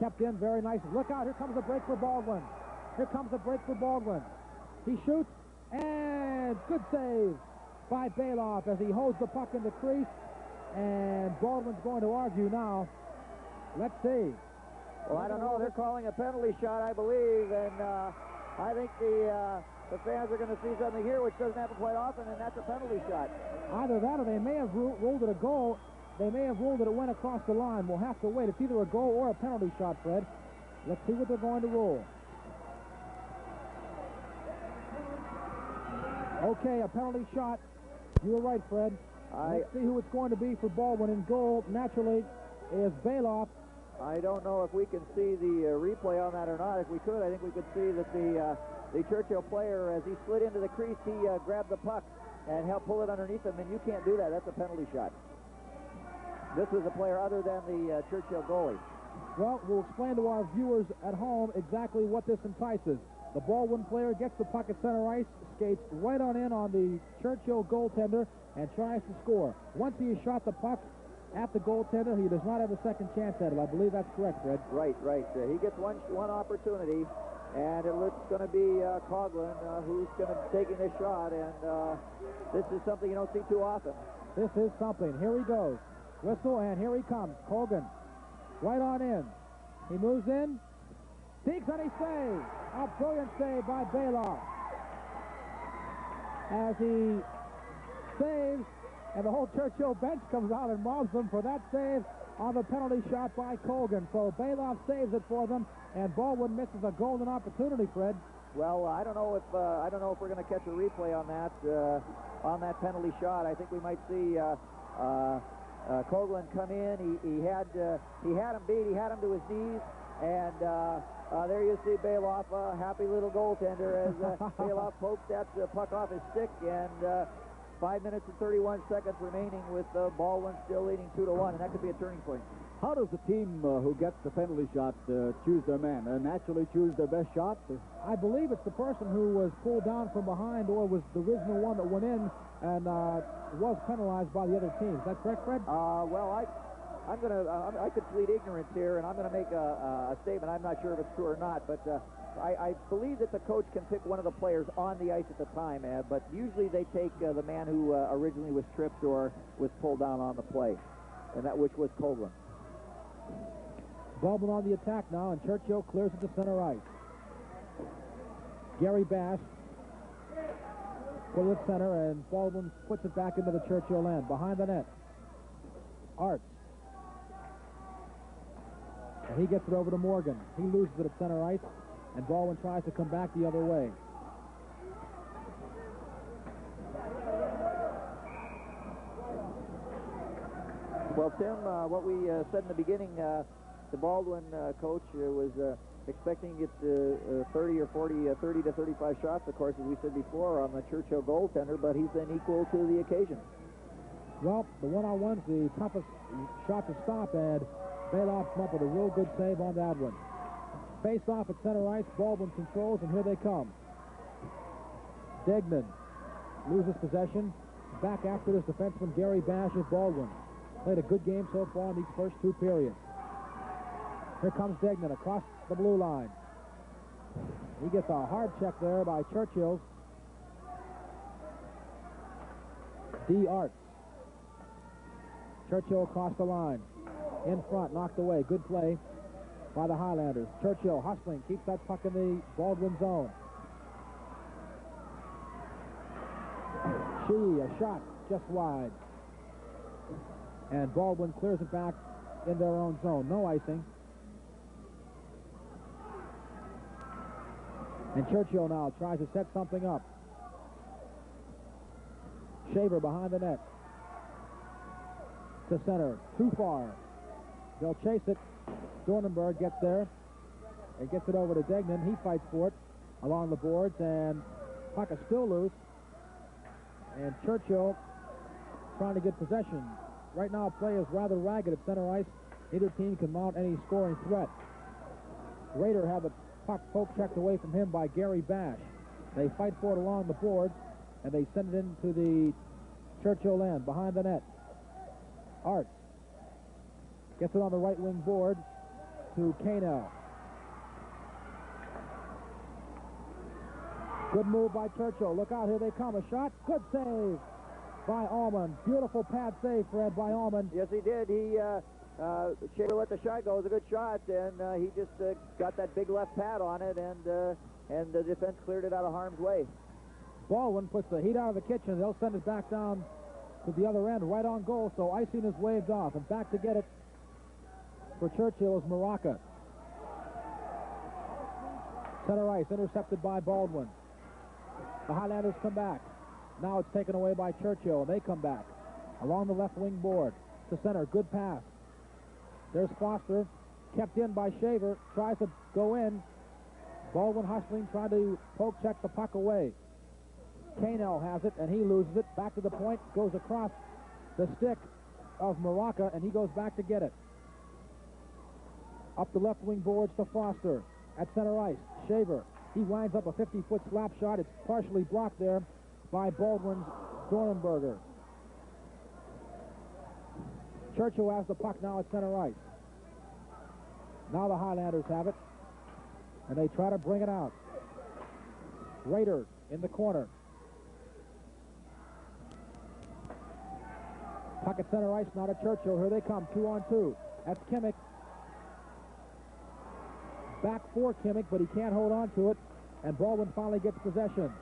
Speaker 2: Kept in very nice. Look out. Here comes a break for Baldwin. Here comes a break for Baldwin. He shoots, and good save by Bailoff as he holds the puck in the crease. And Baldwin's going to argue now. Let's see.
Speaker 1: Well, I don't know. They're calling a penalty shot, I believe, and I think the fans are going to see something here which doesn't happen quite often, and that's a penalty shot.
Speaker 2: Either that or they may have ruled it a goal. They may have ruled that it went across the line. We'll have to wait. It's either a goal or a penalty shot, Fred. Let's see what they're going to rule. Okay, a penalty shot. You were right, Fred. Let's see who it's going to be for Baldwin. In goal, naturally, is Bailoff.
Speaker 1: I don't know if we can see the replay on that or not. If we could, I think we could see that the Churchill player, as he slid into the crease, he grabbed the puck and helped pull it underneath him, and you can't do that. That's a penalty shot. This was a player other than the Churchill goalie.
Speaker 2: Well, we'll explain to our viewers at home exactly what this entices. The Baldwin player gets the puck at center ice, skates right on in on the Churchill goaltender, and tries to score. Once he has shot the puck at the goaltender, he does not have a second chance at it. I believe that's correct, Fred.
Speaker 1: Right. He gets one opportunity, and it looks going to be Coughlin who's going to be taking this shot, and this is something you don't see too often.
Speaker 2: This is something. Here he goes. Whistle, and here he comes. Colgan, right on in. He moves in, seeks, and he saves. A brilliant save by Bailoff. As he saves, and the whole Churchill bench comes out and mobs them for that save on the penalty shot by Colgan. So Bailoff saves it for them, and Baldwin misses a golden opportunity, Fred.
Speaker 1: Well, I don't know if we're going to catch a replay on that penalty shot. I think we might see Coughlin come in. He had him beat. He had him to his knees, and there you see Bailoff, a happy little goaltender, as Bailoff pokes that puck off his stick, and 5 minutes and 31 seconds remaining with Baldwin still leading 2-1, and that could be a turning point.
Speaker 3: How does the team who gets the penalty shot choose their man? Naturally choose their best shot?
Speaker 2: I believe it's the person who was pulled down from behind or was the original one that went in and was penalized by the other team. Is that correct, Fred?
Speaker 1: Well, I could plead ignorance here, and I'm going to make a statement. I'm not sure if it's true or not, but I believe that the coach can pick one of the players on the ice at the time, but usually they take the man who originally was tripped or was pulled down on the play, and that which was Coughlin.
Speaker 2: Baldwin on the attack now, and Churchill clears it to center ice. Gary Bass put it at center, and Baldwin puts it back into the Churchill end. Behind the net, Arts. And he gets it over to Morgan. He loses it at center ice, and Baldwin tries to come back the other way.
Speaker 1: Well, Tim, what we said in the beginning, the Baldwin coach was expecting to get 30 or 40, 30 to 35 shots, of course, as we said before, on the Churchill goaltender, but he's been equal to the occasion.
Speaker 2: Well, the one-on-one's the toughest shot to stop, and Bailoff come up with a real good save on that one. Face off at center ice, Baldwin controls, and here they come. Degnan loses possession. Back after this defenseman, Gary Bash of Baldwin. Played a good game so far in these first two periods. Here comes Degnan across the blue line. He gets a hard check there by Churchill. D. Arts. Churchill across the line. In front, knocked away. Good play by the Highlanders. Churchill hustling, keeps that puck in the Baldwin zone. A shot just wide. And Baldwin clears it back in their own zone. No icing. And Churchill now tries to set something up. Shaver behind the net. To center. Too far. They'll chase it. Dornenberg gets there and gets it over to Degnan. He fights for it along the boards, and puck is still loose. And Churchill trying to get possession. Right now, play is rather ragged at center ice. Neither team can mount any scoring threat. Rader had the puck poke checked away from him by Gary Bash. They fight for it along the boards, and they send it into the Churchill end, behind the net. Arts gets it on the right wing board to Canel. Good move by Churchill. Look out, here they come. A shot. Good save by Allman. Beautiful pad save, Fred, by Allman.
Speaker 1: Yes, he did. Shaver let the shot go. It was a good shot, and he just got that big left pad on it, and the defense cleared it out of harm's way.
Speaker 2: Baldwin puts the heat out of the kitchen. They'll send it back down to the other end, right on goal, so icing is waved off. And back to get it for Churchill is Maraca. Center ice, intercepted by Baldwin. The Highlanders come back. Now it's taken away by Churchill, and they come back along the left wing board to center. Good pass. There's Foster, kept in by Shaver, tries to go in. Baldwin hustling, trying to poke check the puck away. Canel has it, and he loses it. Back to the point, goes across the stick of Maraca, and he goes back to get it. Up the left wing boards to Foster at center ice. Shaver, he winds up a 50-foot slap shot. It's partially blocked there by Baldwin's Dornberger. Churchill has the puck now at center ice. Now the Highlanders have it, and they try to bring it out. Rader in the corner. Puck at center ice, now to Churchill. Here they come, 2-on-2. That's Kimmick. Back for Kimmick, but he can't hold on to it, and Baldwin finally gets possession.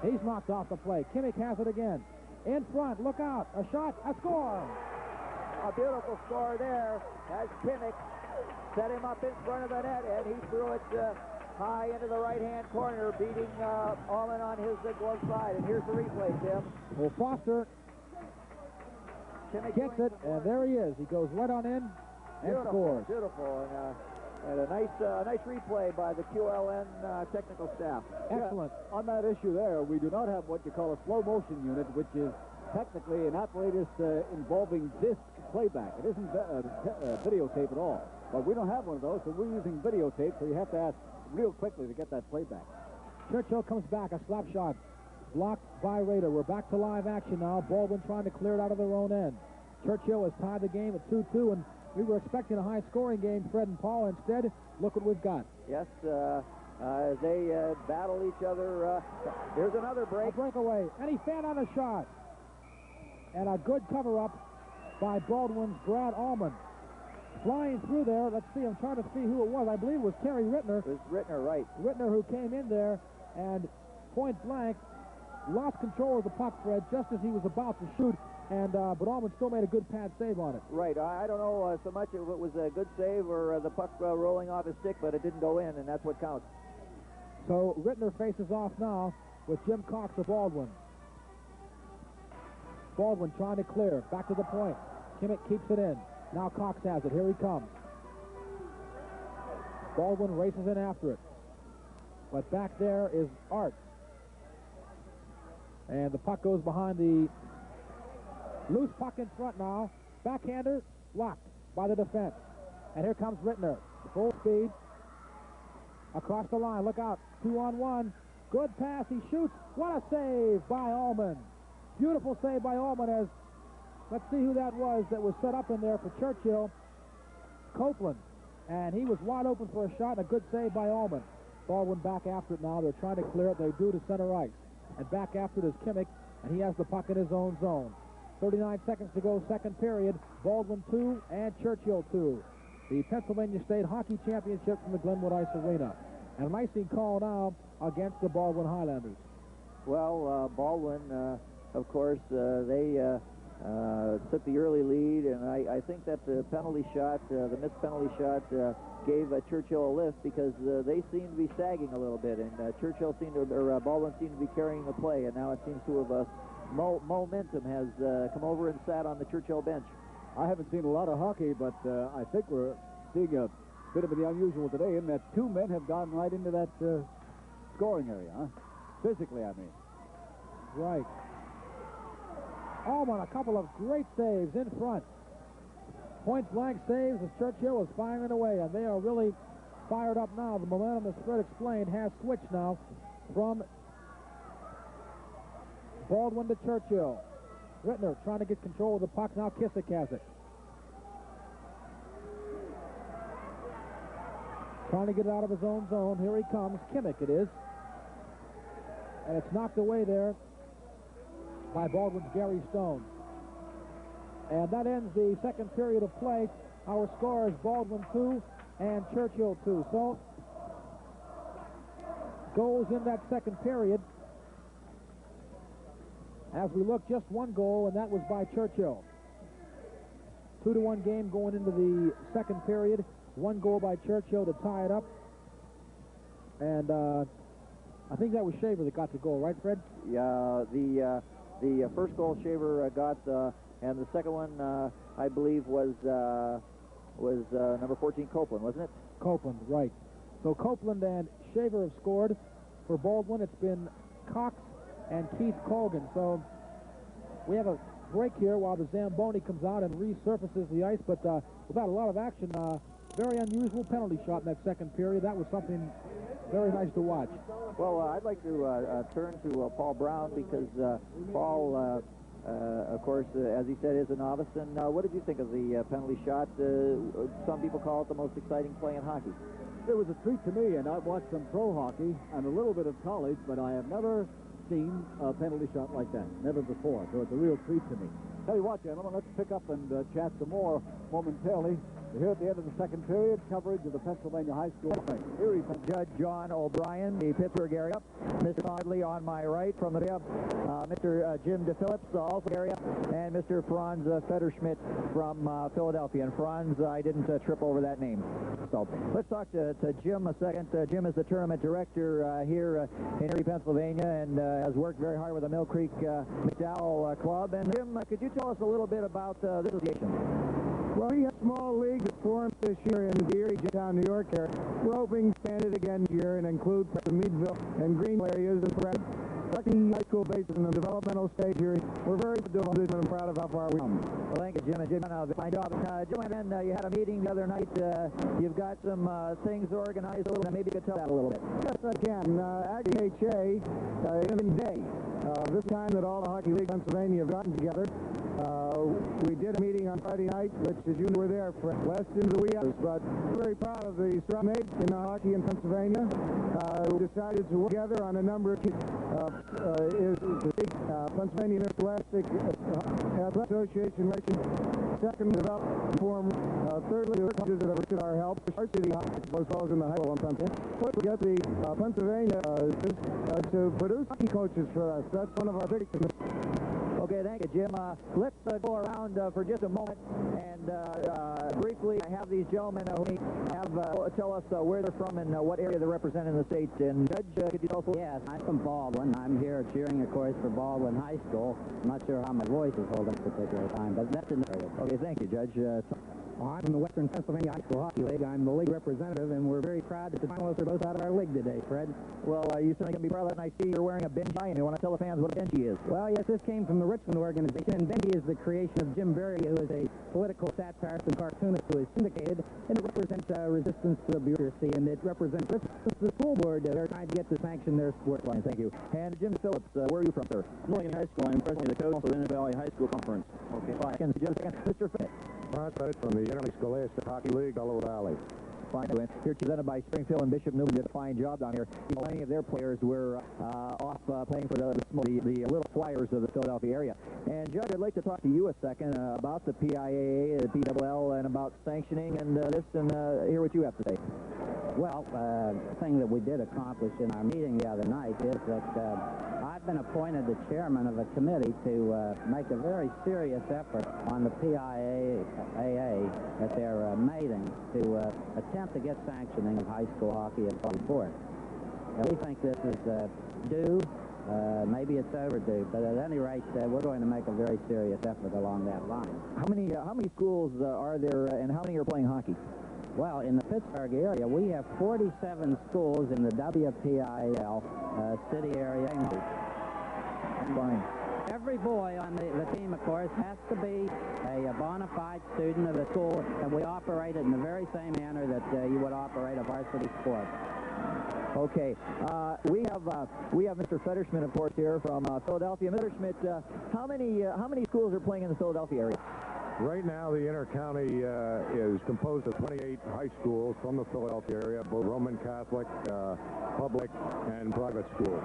Speaker 2: He's knocked off the play. Kimmick has it again. In front, look out. A shot, a score.
Speaker 1: A beautiful score there as Kimmick set him up in front of the net, and he threw it high into the right-hand corner, beating Allman on his glove side. And here's the replay, Tim.
Speaker 2: Well, Foster gets it, and there he is. He goes right on in and scores.
Speaker 1: Beautiful, and a nice replay by the QLN technical staff.
Speaker 2: Excellent.
Speaker 3: Yeah, on that issue there, we do not have what you call a slow motion unit, which is technically an apparatus involving disc playback. It isn't videotape at all. But we don't have one of those, so we're using videotape, so you have to act real quickly to get that playback.
Speaker 2: Churchill comes back, a slap shot. Blocked by Rader. We're back to live action now. Baldwin trying to clear it out of their own end. Churchill has tied the game at 2-2, and we were expecting a high-scoring game, Fred and Paul. Instead, look what we've got.
Speaker 1: Yes, as they battle each other. Here's another break.
Speaker 2: A breakaway, and he fanned on a shot. And a good cover-up by Baldwin's Brad Allman. Flying through there, let's see, I'm trying to see who it was. I believe it was Terry Rittner.
Speaker 1: It was Rittner, right.
Speaker 2: Rittner, who came in there and point blank lost control of the puck, Fred, just as he was about to shoot, and but Allman still made a good pad save on it.
Speaker 1: Right. I don't know so much if it was a good save or the puck rolling off his stick, but it didn't go in, and that's what counts.
Speaker 2: So Rittner faces off now with Jim Cox of Baldwin. Baldwin trying to clear. Back to the point. Kimmick keeps it in. Now Cox has it. Here he comes. Baldwin races in after it. But back there is Arts. And the puck goes behind the loose puck in front now. Backhander blocked by the defense. And here comes Rittner. Full speed. Across the line. Look out. 2-on-1. Good pass. He shoots. What a save by Allman. Beautiful save by Allman as, let's see who that was set up in there for Churchill. Copeland. And he was wide open for a shot, and a good save by Allman. Baldwin back after it now. They're trying to clear it. They do to center ice. And back after it is Kimmick, and he has the puck in his own zone. 39 seconds to go, second period. Baldwin 2 and Churchill 2. the Pennsylvania State Hockey Championship from the Glenwood Ice Arena. And an icing call now against the Baldwin Highlanders.
Speaker 1: Well, Baldwin, of course, they took the early lead, and I think that the penalty shot, the missed penalty shot, gave Churchill a lift because they seemed to be sagging a little bit, and Baldwin seemed to be carrying the play, and now it seems to have momentum has come over and sat on the Churchill bench.
Speaker 3: I haven't seen a lot of hockey, but I think we're seeing a bit of the unusual today in that two men have gone right into that scoring area, huh? Physically, I mean.
Speaker 2: Right. Oh, but a couple of great saves in front. Point-blank saves as Churchill is firing away, and they are really fired up now. The momentum, as Fred explained, has switched now from Baldwin to Churchill. Rittner trying to get control of the puck. Now Kissick has it. Trying to get it out of his own zone. Here he comes. Kimmick it is. And it's knocked away there by Baldwin's Gary Stone. And that ends the second period of play. Our score is Baldwin 2 and Churchill 2. So, goals in that second period. As we look, just one goal, and that was by Churchill. 2-1 game going into the second period. One goal by Churchill to tie it up. And I think that was Shaver that got the goal, right, Fred?
Speaker 1: Yeah, the first goal Shaver got, and the second one, I believe, was number 14, Copeland, wasn't it?
Speaker 2: Copeland, right. So Copeland and Shaver have scored. For Baldwin, it's been Cox and Keith Colgan. So we have a break here while the Zamboni comes out and resurfaces the ice, but we've had a lot of action. Very unusual penalty shot in that second period. That was something very nice to watch.
Speaker 1: Well, I'd like to turn to Paul Brown because Paul, of course, as he said, is a novice. And what did you think of the penalty shot? Some people call it the most exciting play in hockey.
Speaker 3: It was a treat to me, and I've watched some pro hockey and a little bit of college, but I have never seen a penalty shot like that. Never before. So it's a real treat to me. Tell you what, gentlemen, let's pick up and chat some more momentarily. Here at the end of the second period, coverage of the Pennsylvania High School.
Speaker 1: Erie from Judge John O'Brien, the Pittsburgh area. Mr. Bodley on my right from the area. Mr. Jim DePhillips, also area. And Mr. Franz Federschmidt from Philadelphia. And Franz, I didn't trip over that name. So let's talk to Jim a second. Jim is the tournament director here in Erie, Pennsylvania, and has worked very hard with the Mill Creek McDowell Club. And Jim, could you tell us a little bit about this association?
Speaker 4: Well, we have a small league that formed this year in the Erie, Town, New York area. We're hoping to expand it again this year and include the Meadville and Greenville areas and selecting high school bases in the developmental stage here. We're very proud of this and proud of how far we've come.
Speaker 1: Well, thank you, Jim. And Jim, my job. Jim, and then you had a meeting the other night. You've got some things organized a little bit. Maybe you could tell that a little bit.
Speaker 4: Yes, I can. Actually, HA, in day. This time that all the Hockey League Pennsylvania have gotten together, we did a meeting on Friday night, which, as you were there, for less into the wee hours, but we're very proud of the stride made in hockey in Pennsylvania. We decided to work together on a number of Pennsylvania Interscholastic Athletic Association mission. Second, develop form. Thirdly, the coaches that have received our help, our city hockey, as well as in the high school in Pennsylvania. Fourth, we get the Pennsylvania to produce hockey coaches for us. That's one of our big commitments.
Speaker 1: Okay, thank you, Jim. Let's go around for just a moment and briefly have these gentlemen who have tell us where they're from and what area they're representing in the state. And Judge, could you tell us?
Speaker 5: Yes, I'm from Baldwin. I'm here cheering, of course, for Baldwin High School. I'm not sure how my voice is holding at this particular time, but that's in the area.
Speaker 1: Okay, thank you, Judge.
Speaker 5: I'm from the Western Pennsylvania High School Hockey League. I'm the league representative, and we're very proud that the finalists are both out of our league today, Fred.
Speaker 1: Well, you certainly can be proud of that, and I see you're wearing a Benji, and you want to tell the fans what a Benji is.
Speaker 5: Well, yes, this came from the Richmond organization, and Benji is the creation of Jim Berry, who is a political satirist and cartoonist who is syndicated, and it represents resistance to the bureaucracy, and it represents the school board. They're trying to get to sanction their sport line.
Speaker 1: Thank you. And Jim Phillips, where are you from, sir?
Speaker 6: Morgan High School. I'm presently the coach of the Valley High School Conference.
Speaker 1: Okay, fine. Mr. Finn.
Speaker 7: Ron Pettit from the Interscholastic Hockey League, Delaware Valley.
Speaker 1: fine win. Here presented by Springfield and Bishop Newman did a fine job down here. Many of their players were off playing for the Little Flyers of the Philadelphia area. And Judge, I'd like to talk to you a second about the PIAA, the PLL, and about sanctioning and this, and hear what you have to say.
Speaker 5: Well, the thing that we did accomplish in our meeting the other night is that I've been appointed the chairman of a committee to make a very serious effort on the PIAA at their meeting to attempt to get sanctioning of high school hockey and sport. We think this is due. Maybe it's overdue, but at any rate, we're going to make a very serious effort along that line.
Speaker 1: How many schools are there, and how many are playing hockey?
Speaker 5: Well, in the Pittsburgh area, we have 47 schools in the WPIL city area.
Speaker 1: Fine.
Speaker 5: Every boy on the team, of course, has to be a bona fide student of the school, and we operate it in the very same manner that you would operate a varsity sport.
Speaker 1: Okay, we have Mr. Federschmidt, of course, here from Philadelphia. Mr. Schmidt, how many schools are playing in the Philadelphia area?
Speaker 7: Right now, the inter-county is composed of 28 high schools from the Philadelphia area, both Roman Catholic, public, and private schools.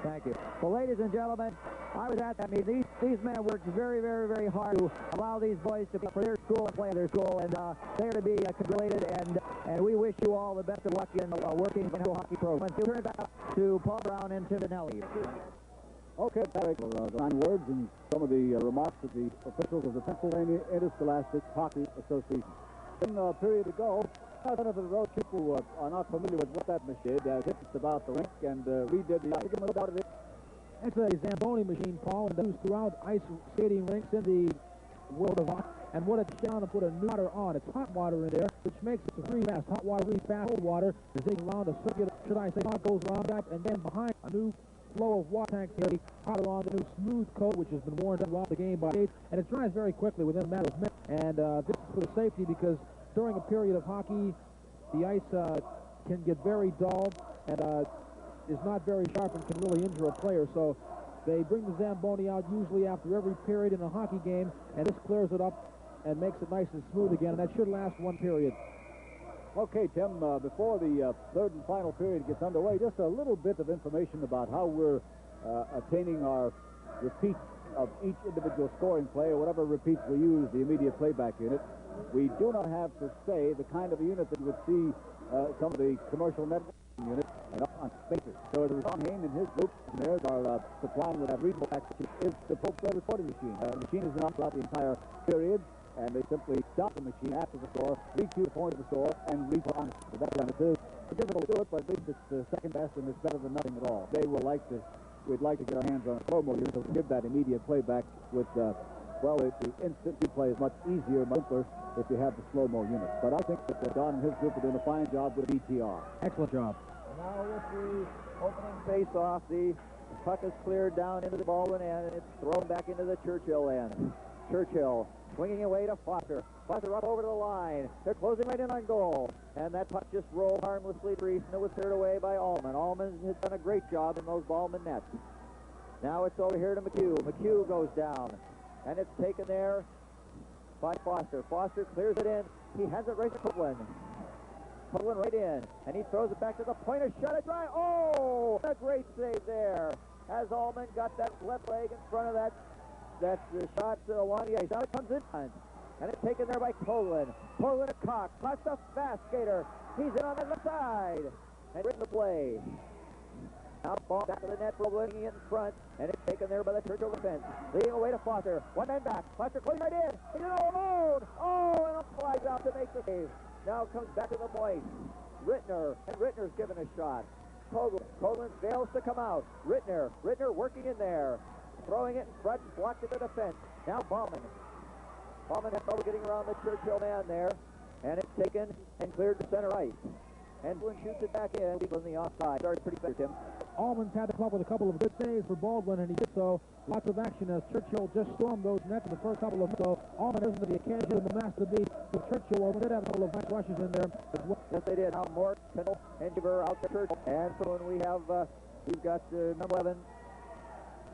Speaker 1: Thank you. Well, ladies and gentlemen, I was at that meeting. These men worked very, very, very hard to allow these boys to play for their school and play in their school, and they are to be congratulated, and we wish you all the best of luck in working in the hockey program. We'll turn it back to Paul Brown and Tim Donnelly.
Speaker 3: Okay, Patrick, kind words and some of the remarks of the officials of the Pennsylvania Interscholastic Hockey Association. In a period ago, some of those people who are not familiar with what that machine did, it's about the rink, and we did the argument about it.
Speaker 2: It's a Zamboni machine, Paul, and used throughout ice skating rinks in the world of hockey. And what it's down to put a new water on. It's hot water in there, which makes it really fast. Hot water, really fast. Cold water is going around a circular, should I say, hot goes around that, and then behind a new flow of water tank here, hotter on the new smooth coat, which has been worn down throughout the game by skates, and it dries very quickly within a matter of minutes. And this is for the safety, because during a period of hockey, the ice can get very dull and is not very sharp and can really injure a player. So they bring the Zamboni out usually after every period in a hockey game, and this clears it up and makes it nice and smooth again, and that should last one period.
Speaker 3: Okay, Tim, before the third and final period gets underway, just a little bit of information about how we're attaining our repeats of each individual scoring play, or whatever repeats we use, the immediate playback unit. We do not have to say the kind of a unit that you would see some of the commercial network units on spaces. So there's Tom Hain and his group, and there's our supplying with that reasonable action is the recording machine. The machine is not throughout the entire period, and they simply stop the machine after the score, recue the point of the score, and replay on it. So that's what it is. It's difficult to do it, but at least it's the second best, and it's better than nothing at all. We'd like to get our hands on a slow-mo unit to give that immediate playback with, well, the instant replay is much easier, much simpler if you have the slow-mo unit. But I think that Don and his group are doing a fine job with BTR.
Speaker 2: Excellent job.
Speaker 1: Now with the opening face-off, the puck is cleared down into the Baldwin end, and it's thrown back into the Churchill end. Churchill swinging away to Foster. Foster up over the line. They're closing right in on goal. And that puck just rolled harmlessly to Reese, and it was cleared away by Allman. Allman has done a great job in those Baldwin nets. Now it's over here to McHugh. McHugh goes down. And it's taken there by Foster. Foster clears it in. He has it right to Copeland. Copeland right in. And he throws it back to the point. A shot at drive. Oh! A great save there. As Allman got that left leg in front of that shot along the ice. Now it comes in. And it's taken there by Copeland. Copeland to Cox. Cox a fast skater. He's in on the left side. And written the play. Now ball back to the net for winning it in front, and it's taken there by the Churchill defense. Leading away to Foster. One man back. Foster closing right in. He's all alone. Oh, and it flies out to make the save. Now comes back to the point. Rittner, and Rittner's given a shot. Copeland fails to come out. Rittner working in there. Throwing it in front, blocked at the defense. Now Bauman. Bauman has trouble getting around the Churchill man there, and it's taken and cleared to center ice. And Baldwin shoots it back in. He's on the offside. Starts pretty fast, Tim.
Speaker 2: Allman's had to come up with a couple of good saves for Baldwin, and he did so. Lots of action as Churchill just stormed those nets in the first couple of minutes. So Allman isn't the occasion of the master beat. But Churchill did have a couple of nice rushes in there as well.
Speaker 1: Yes, they did. Now Mort, Kendall, and Giver out to Churchill. And so when we've got number 11,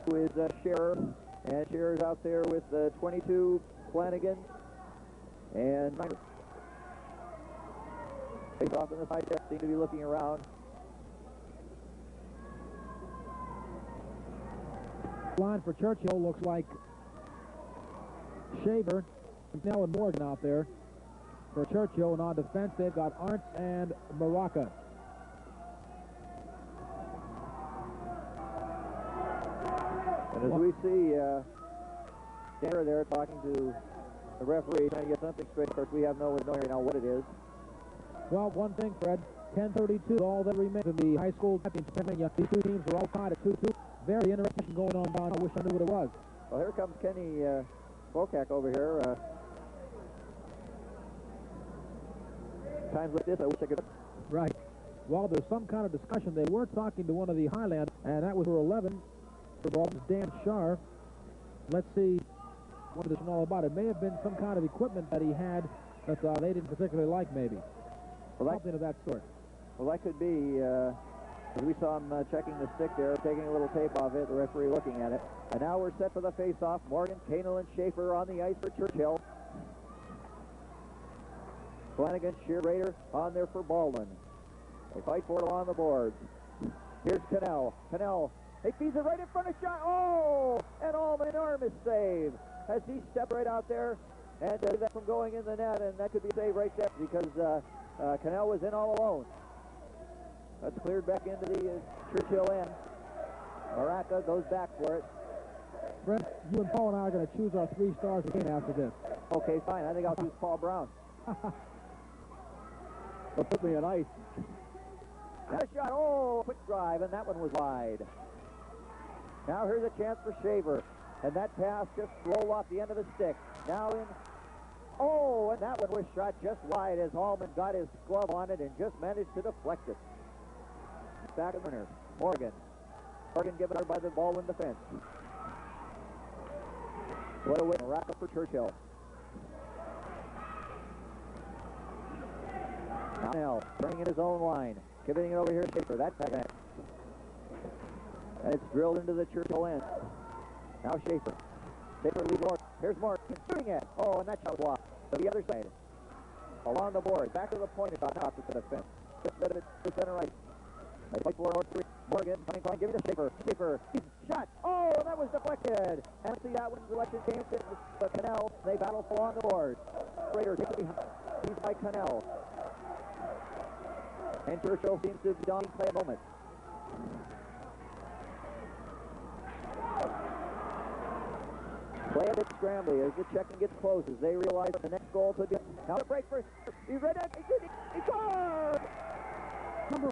Speaker 1: who is Scherer. And Scherer's out there with 22, Flanagan, and Face off in the side there, seem to be looking around.
Speaker 2: Line for Churchill looks like Shaver, Snell, and Morgan out there for Churchill. And on defense, they've got Arntz and Maraca.
Speaker 1: And as we see Tanner there talking to the referee, trying to get something straight. Of course, we have no way of knowing right now what it is.
Speaker 2: Well, one thing, Fred, 10:32, all that remains in the high school championship. These two teams are all tied at 2-2. Very interesting going on down. I wish I knew what it was.
Speaker 1: Well, here comes Kenny Bokak over here. Times like this, I wish I could.
Speaker 2: Right. Well, there's some kind of discussion. They were talking to one of the Highlanders, and that was for 11 for Baldwin's Dan Shar. Let's see what this is all about. It may have been some kind of equipment that he had that they didn't particularly like, maybe. Well, something of that sort.
Speaker 1: Well, that could be. We saw him checking the stick there, taking a little tape off it, the referee looking at it. And now we're set for the face-off. Morgan, Canel, and Schaefer on the ice for Churchill. Flanagan, Shear-Rader on there for Baldwin. They fight for it along the boards. Here's Cannell. Cannell, he feeds it right in front of shot. Oh! And an enormous save as he stepped right out there and that from going in the net, and that could be a save right there because Cannell was in all alone. That's cleared back into the Churchill end. Maraca goes back for it.
Speaker 2: Brent, you and Paul and I are going to choose our 3 stars again after this.
Speaker 1: Okay, fine. I think I'll choose Paul Brown.
Speaker 3: Well, put me on ice.
Speaker 1: Now a shot. Oh, quick drive, and that one was wide. Now here's a chance for Shaver. And that pass just rolled off the end of the stick. Now in. Oh, and that one was shot just wide as Allman got his glove on it and just managed to deflect it. Back in the winner. Morgan. Morgan given her by the Baldwin defense. What a win. Maraca for Churchill. Now bringing in his own line. Giving it over here to Schaefer. That's back. And it's drilled into the Churchill end. Now Schaefer. Schaefer leads Morgan. Here's Morgan shooting it. Oh, and that shot was blocked. To the other side. Along the board. Back to the point. It's on top of the defense. Just out of it to center right. They fight for it. Morgan, fine, give it to Schaefer. Schaefer, shot. Oh, that was deflected. And see that when the election came to Cannell. They battle along the board. Rader takes it behind. He's by Cannell. And Churchill seems to be dominating play a moment. Play a bit scrambly as the checking gets close as they realize that the next goal could be. Now the break for. He's ready. He scores!
Speaker 2: Number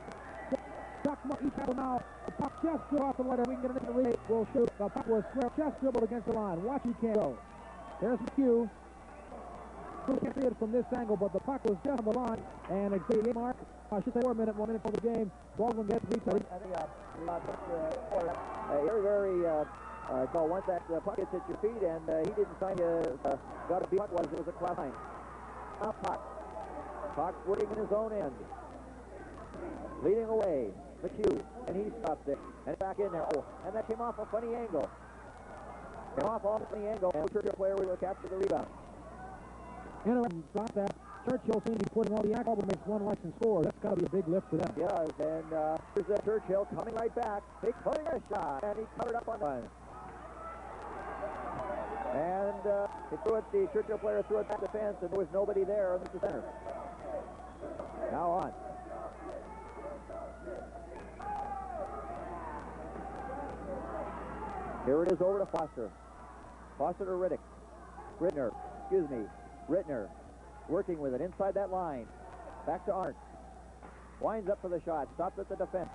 Speaker 2: each handle now. The puck just dribbled off the line. We can get it in the relay. We'll shoot. The puck was square. Just dribbled against the line. Watch, he can't go. There's McHugh. You can't see it from this angle, but the puck was just on the line. And it's the mark. I should say 1 minute for the game. Baldwin gets replay.
Speaker 1: Once that puck hits at your feet, and he didn't sign got a beat. What was it? Was a class line. Now Puck. Puck's working in his own end. Leading away. McHugh, and he stopped there, and back in there. Oh, and that came off a funny angle. Came off a funny angle, and the Churchill player will capture the rebound.
Speaker 2: Interesting thought that Churchill seems to be putting all the act. Baldwin makes one license score. That's got to be a big lift for them.
Speaker 1: Yeah, and here's Churchill coming right back. Big putting a shot, and he covered up on one. And he threw it. The Churchill player threw it back to the fence, and there was nobody there in the center. Now on. Here it is over to Foster. Foster to Riddick. Rittner. Working with it inside that line. Back to Arndt. Winds up for the shot. Stopped at the defense.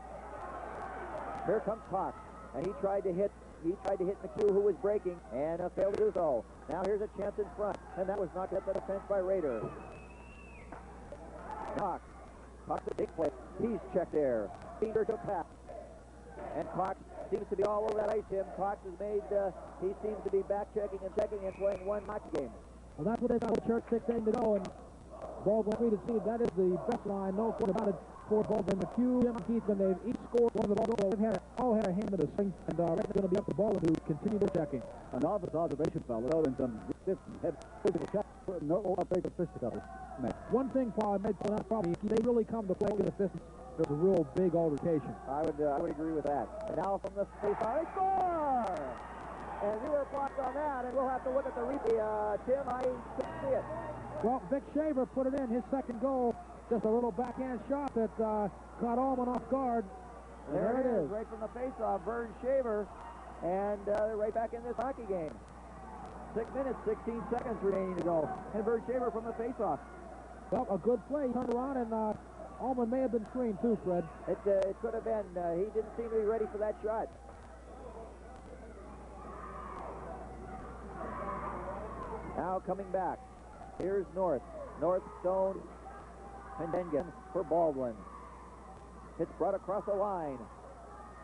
Speaker 1: Here comes Cox. And he tried to hit McHugh, who was breaking, and failed to do so. Now here's a chance in front. And that was knocked at the defense by Rader. Cox. Cox a big play. He's checked there. Finger to pass. And Cox seems to be all over that ice, Tim. Cox has made, he seems to be back checking and playing one hockey game.
Speaker 2: Well, that's what they got with Church 6 to go, and Baldwin 3 to see that is the best line, no question about it, for Baldwin. McHugh, Jim, and Keith, when they've each scored one of the balls, they've all had a hand in the swing, and it's going to be up to Baldwin to continue their checking.
Speaker 3: An office observation foul out in some stiff head physical check. No outbreak of fisticuffs.
Speaker 2: One thing, Paul, I made point out, probably, if they really come to play in the fist, there's a real big altercation.
Speaker 1: I would agree with that. And now from the face-off, they score! And you were blocked on that, and we'll have to look at the replay. Tim, I couldn't see it.
Speaker 2: Well, Vic Shaver put it in, his second goal. Just a little backhand shot that caught Allman off guard. And
Speaker 1: there it is, right from the face-off, Vern Shaver. And right back in this hockey game. 6 minutes, 16 seconds remaining to go. And Vern Shaver from the face-off.
Speaker 2: Well, a good play. He turned around, and Allman may have been screened too, Fred.
Speaker 1: It could have been. He didn't seem to be ready for that shot. Now coming back. Here's North. North, Stone, and Dengen for Baldwin. It's brought across the line.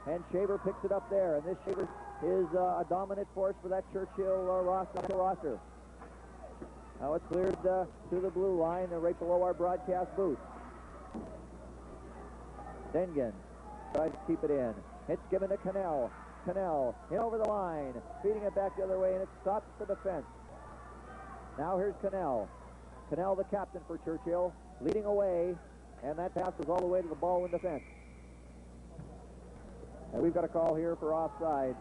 Speaker 1: And Shaver picks it up there. And this Shaver is a dominant force for that Churchill roster. Now it's cleared to the blue line, right below our broadcast booth. Dengen tries to keep it in. It's given to Cannell. Cannell in over the line, feeding it back the other way, and it stops the defense. Now here's Cannell. Cannell, the captain for Churchill, leading away, and that pass was all the way to the Baldwin defense. And we've got a call here for offside.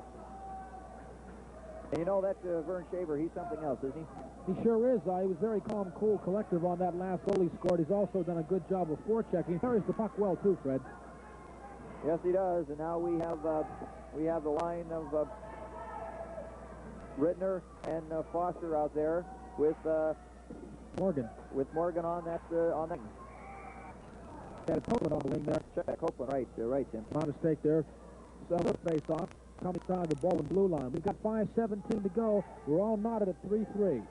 Speaker 1: And you know that Vern Shaver, he's something else, isn't he?
Speaker 2: He sure is. He was very calm, cool, collective on that last goal he scored. He's also done a good job of forechecking. He carries the puck well, too, Fred.
Speaker 1: Yes, he does. And now we have the line of Ridner and Foster out there with
Speaker 2: Morgan.
Speaker 1: With Morgan on that
Speaker 2: Got Copeland on the wing there.
Speaker 1: Check Copeland, right, Tim.
Speaker 2: My mistake there. So face off. Coming inside the Baldwin blue line. We've got 5:17 to go. We're all knotted at 3-3.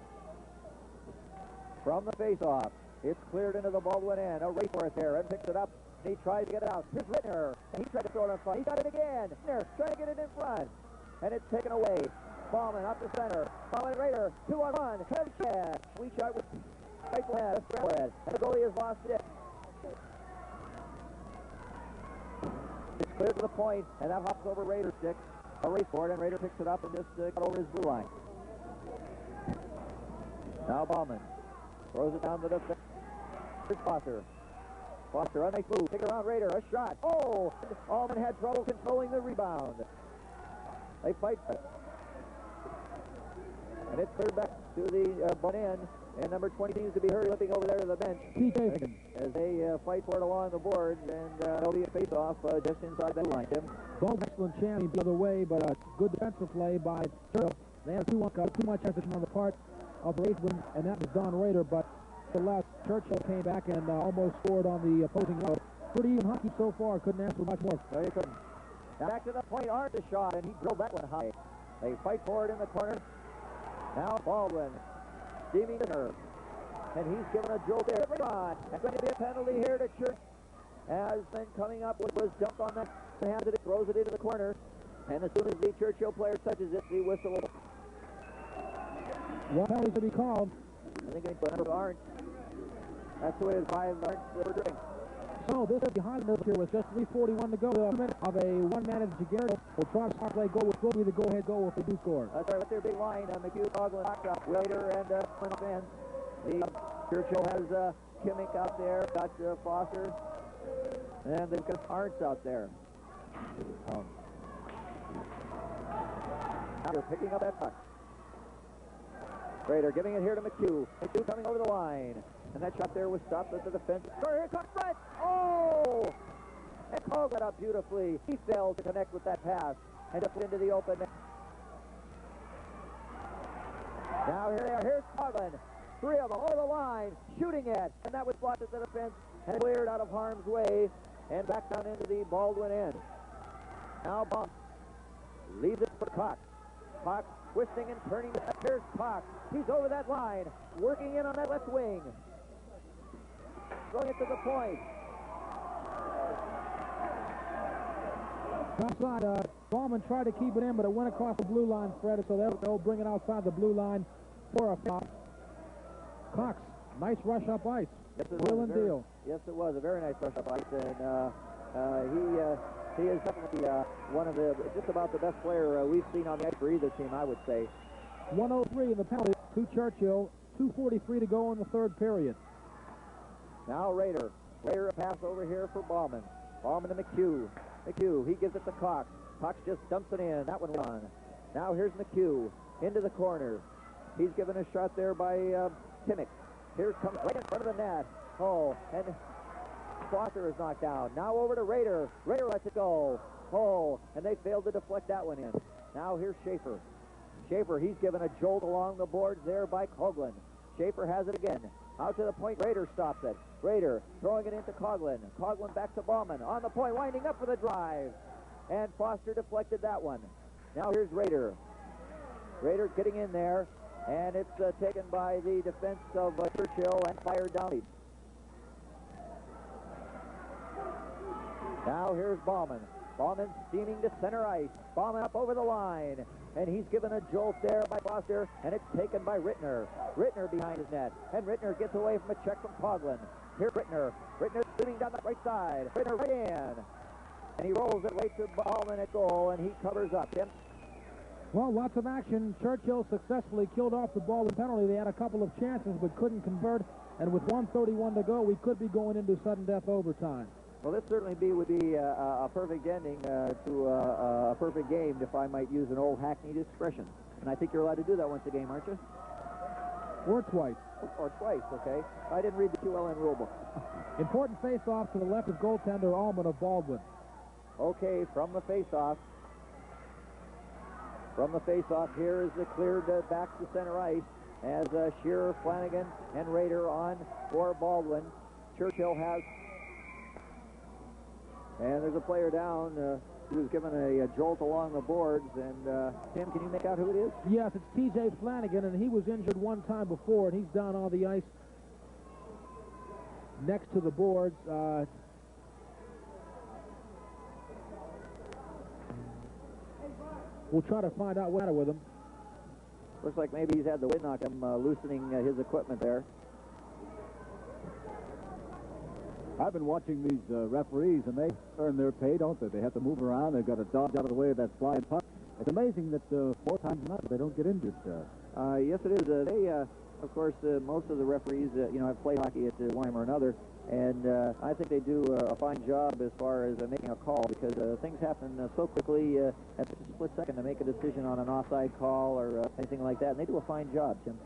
Speaker 1: From the face-off, it's cleared into the Baldwin end. A race for it there, and picks it up. He tries to get it out. Here's Ridner, and he tried to throw it in front. He got it again. Ridner trying to get it in front, and it's taken away. Ballman up the center. Ballman Raider, 2-on-1. Head. We shot with rifle head, and the goalie has lost it. It's cleared to the point, and that hops over Raider's stick. A race for it, and Raider picks it up and just got over his blue line. Now Ballman throws it down to the defense. Here's Foster. Foster, a nice move. Kick around Raider. A shot. Oh! Allman had trouble controlling the rebound. They fight for it. And it's cleared back to the butt end. And number 20 seems to be hurry limping over there to the bench. As they fight for it along the boards. And there'll be a face-off just inside that line, Tim.
Speaker 2: Both excellent champion the other way, but a good defensive play by Churchill. They had too much hesitation on the part of Baldwin, and that was Don Raider, but the last Churchill came back and almost scored on the opposing road. Pretty even hockey so far. Couldn't ask for much more.
Speaker 1: No, you couldn't. Now back to the point. Arndt a shot, and he drilled that one high. They fight for it in the corner. Now Baldwin steaming the nerve. And he's given a jolt there. That's going to be a penalty here to Church. As then coming up was jumped on that. Hands it, throws it into the corner. And as soon as the Churchill player touches it, the whistle will...
Speaker 2: What penalty to be called?
Speaker 1: I think it's number Arndt. That's the way it's 5 Arndt for drink.
Speaker 2: So this is behind the here with just 3:41 to go. A minute of a one-man Jaguar will try to start play goal, which will be the go-ahead goal if they do score.
Speaker 1: That's right, with their big line, McHugh, Coughlin, Waiter, and Finn. The Churchill has Kimmich out there, got Foster, and they've got Arndt out there. Now they're picking up that puck. Raider giving it here to McHugh. McHugh coming over the line. And that shot there was stopped at the defense. Here comes Brett. Oh! And called it up beautifully. He failed to connect with that pass. And just into the open. Now here they are. Here's Coughlin. 3 of them over the line. Shooting it. And that was blocked at the defense. And cleared out of harm's way. And back down into the Baldwin end. Now Bump leaves it for Cox. Cox twisting and turning. Here's Cox. He's over that line. Working in on that left wing. Throwing it to the point.
Speaker 2: Outside, Ballman tried to keep it in, but it went across the blue line, Fred, so they'll bring it outside the blue line for a foul. Cox, nice rush up ice.
Speaker 1: Yes, it
Speaker 2: Wheel
Speaker 1: was.
Speaker 2: and deal.
Speaker 1: Yes, it was a very nice rush-up ice, and he is definitely one of the just about the best player we've seen on the ice for either team, I would say.
Speaker 2: 1:03 in the penalty to Churchill. 2:43 to go in the third period.
Speaker 1: Now Rader. Rader a pass over here for Ballman. Ballman to McHugh. McHugh, he gives it to Cox. Cox just dumps it in. That one went on. Now here's McHugh into the corner. He's given a shot there by Timmick. Here comes right in front of the net. Oh, and Foster is knocked down. Now over to Rader. Rader lets it go. Oh, and they failed to deflect that one in. Now here's Schaefer. Schaefer, he's given a jolt along the boards there by Coughlin. Schaefer has it again. Out to the point. Rader stops it. Rader throwing it into Coughlin. Coughlin back to Ballman. On the point, winding up for the drive. And Foster deflected that one. Now here's Rader. Rader getting in there. And it's taken by the defense of Churchill and fired down. Now here's Ballman. Ballman steaming to center ice. Ballman up over the line. And he's given a jolt there by Foster, and it's taken by Rittner. Rittner behind his net. And Rittner gets away from a check from Coughlin. Here's Rittner. Rittner shooting down the right side. Rittner right in. And he rolls it right to Ballman at goal, and he covers up. Tim?
Speaker 2: Well, lots of action. Churchill successfully killed off the Baldwin penalty. They had a couple of chances but couldn't convert. And with 1:31 to go, we could be going into sudden death overtime.
Speaker 1: Well, this certainly would be a perfect ending to a perfect game, if I might use an old hackneyed expression. And I think you're allowed to do that once a game, aren't you?
Speaker 2: Or twice.
Speaker 1: Or twice, okay. I didn't read the QLN rulebook.
Speaker 2: Important face-off to the left of goaltender Allman of Baldwin.
Speaker 1: Okay, from the face-off. From the face-off, here is the cleared back to center ice as Shearer, Flanagan, and Rader on for Baldwin. Churchill has... And there's a player down who was given a jolt along the boards. And, Tim, can you make out who it is?
Speaker 2: Yes, it's T.J. Flanagan, and he was injured one time before, and he's down on the ice next to the boards. We'll try to find out what's the matter with him.
Speaker 1: Looks like maybe he's had the wind knock him, loosening his equipment there.
Speaker 3: I've been watching these referees, and they earn their pay, don't they? They have to move around. They've got to dodge out of the way of that flying puck. It's amazing that more times than not they don't get injured.
Speaker 1: Yes, it is. They, of course, most of the referees, have played hockey at one time or another, and I think they do a fine job as far as making a call, because things happen so quickly at a split second to make a decision on an offside call or anything like that, and they do a fine job, Tim.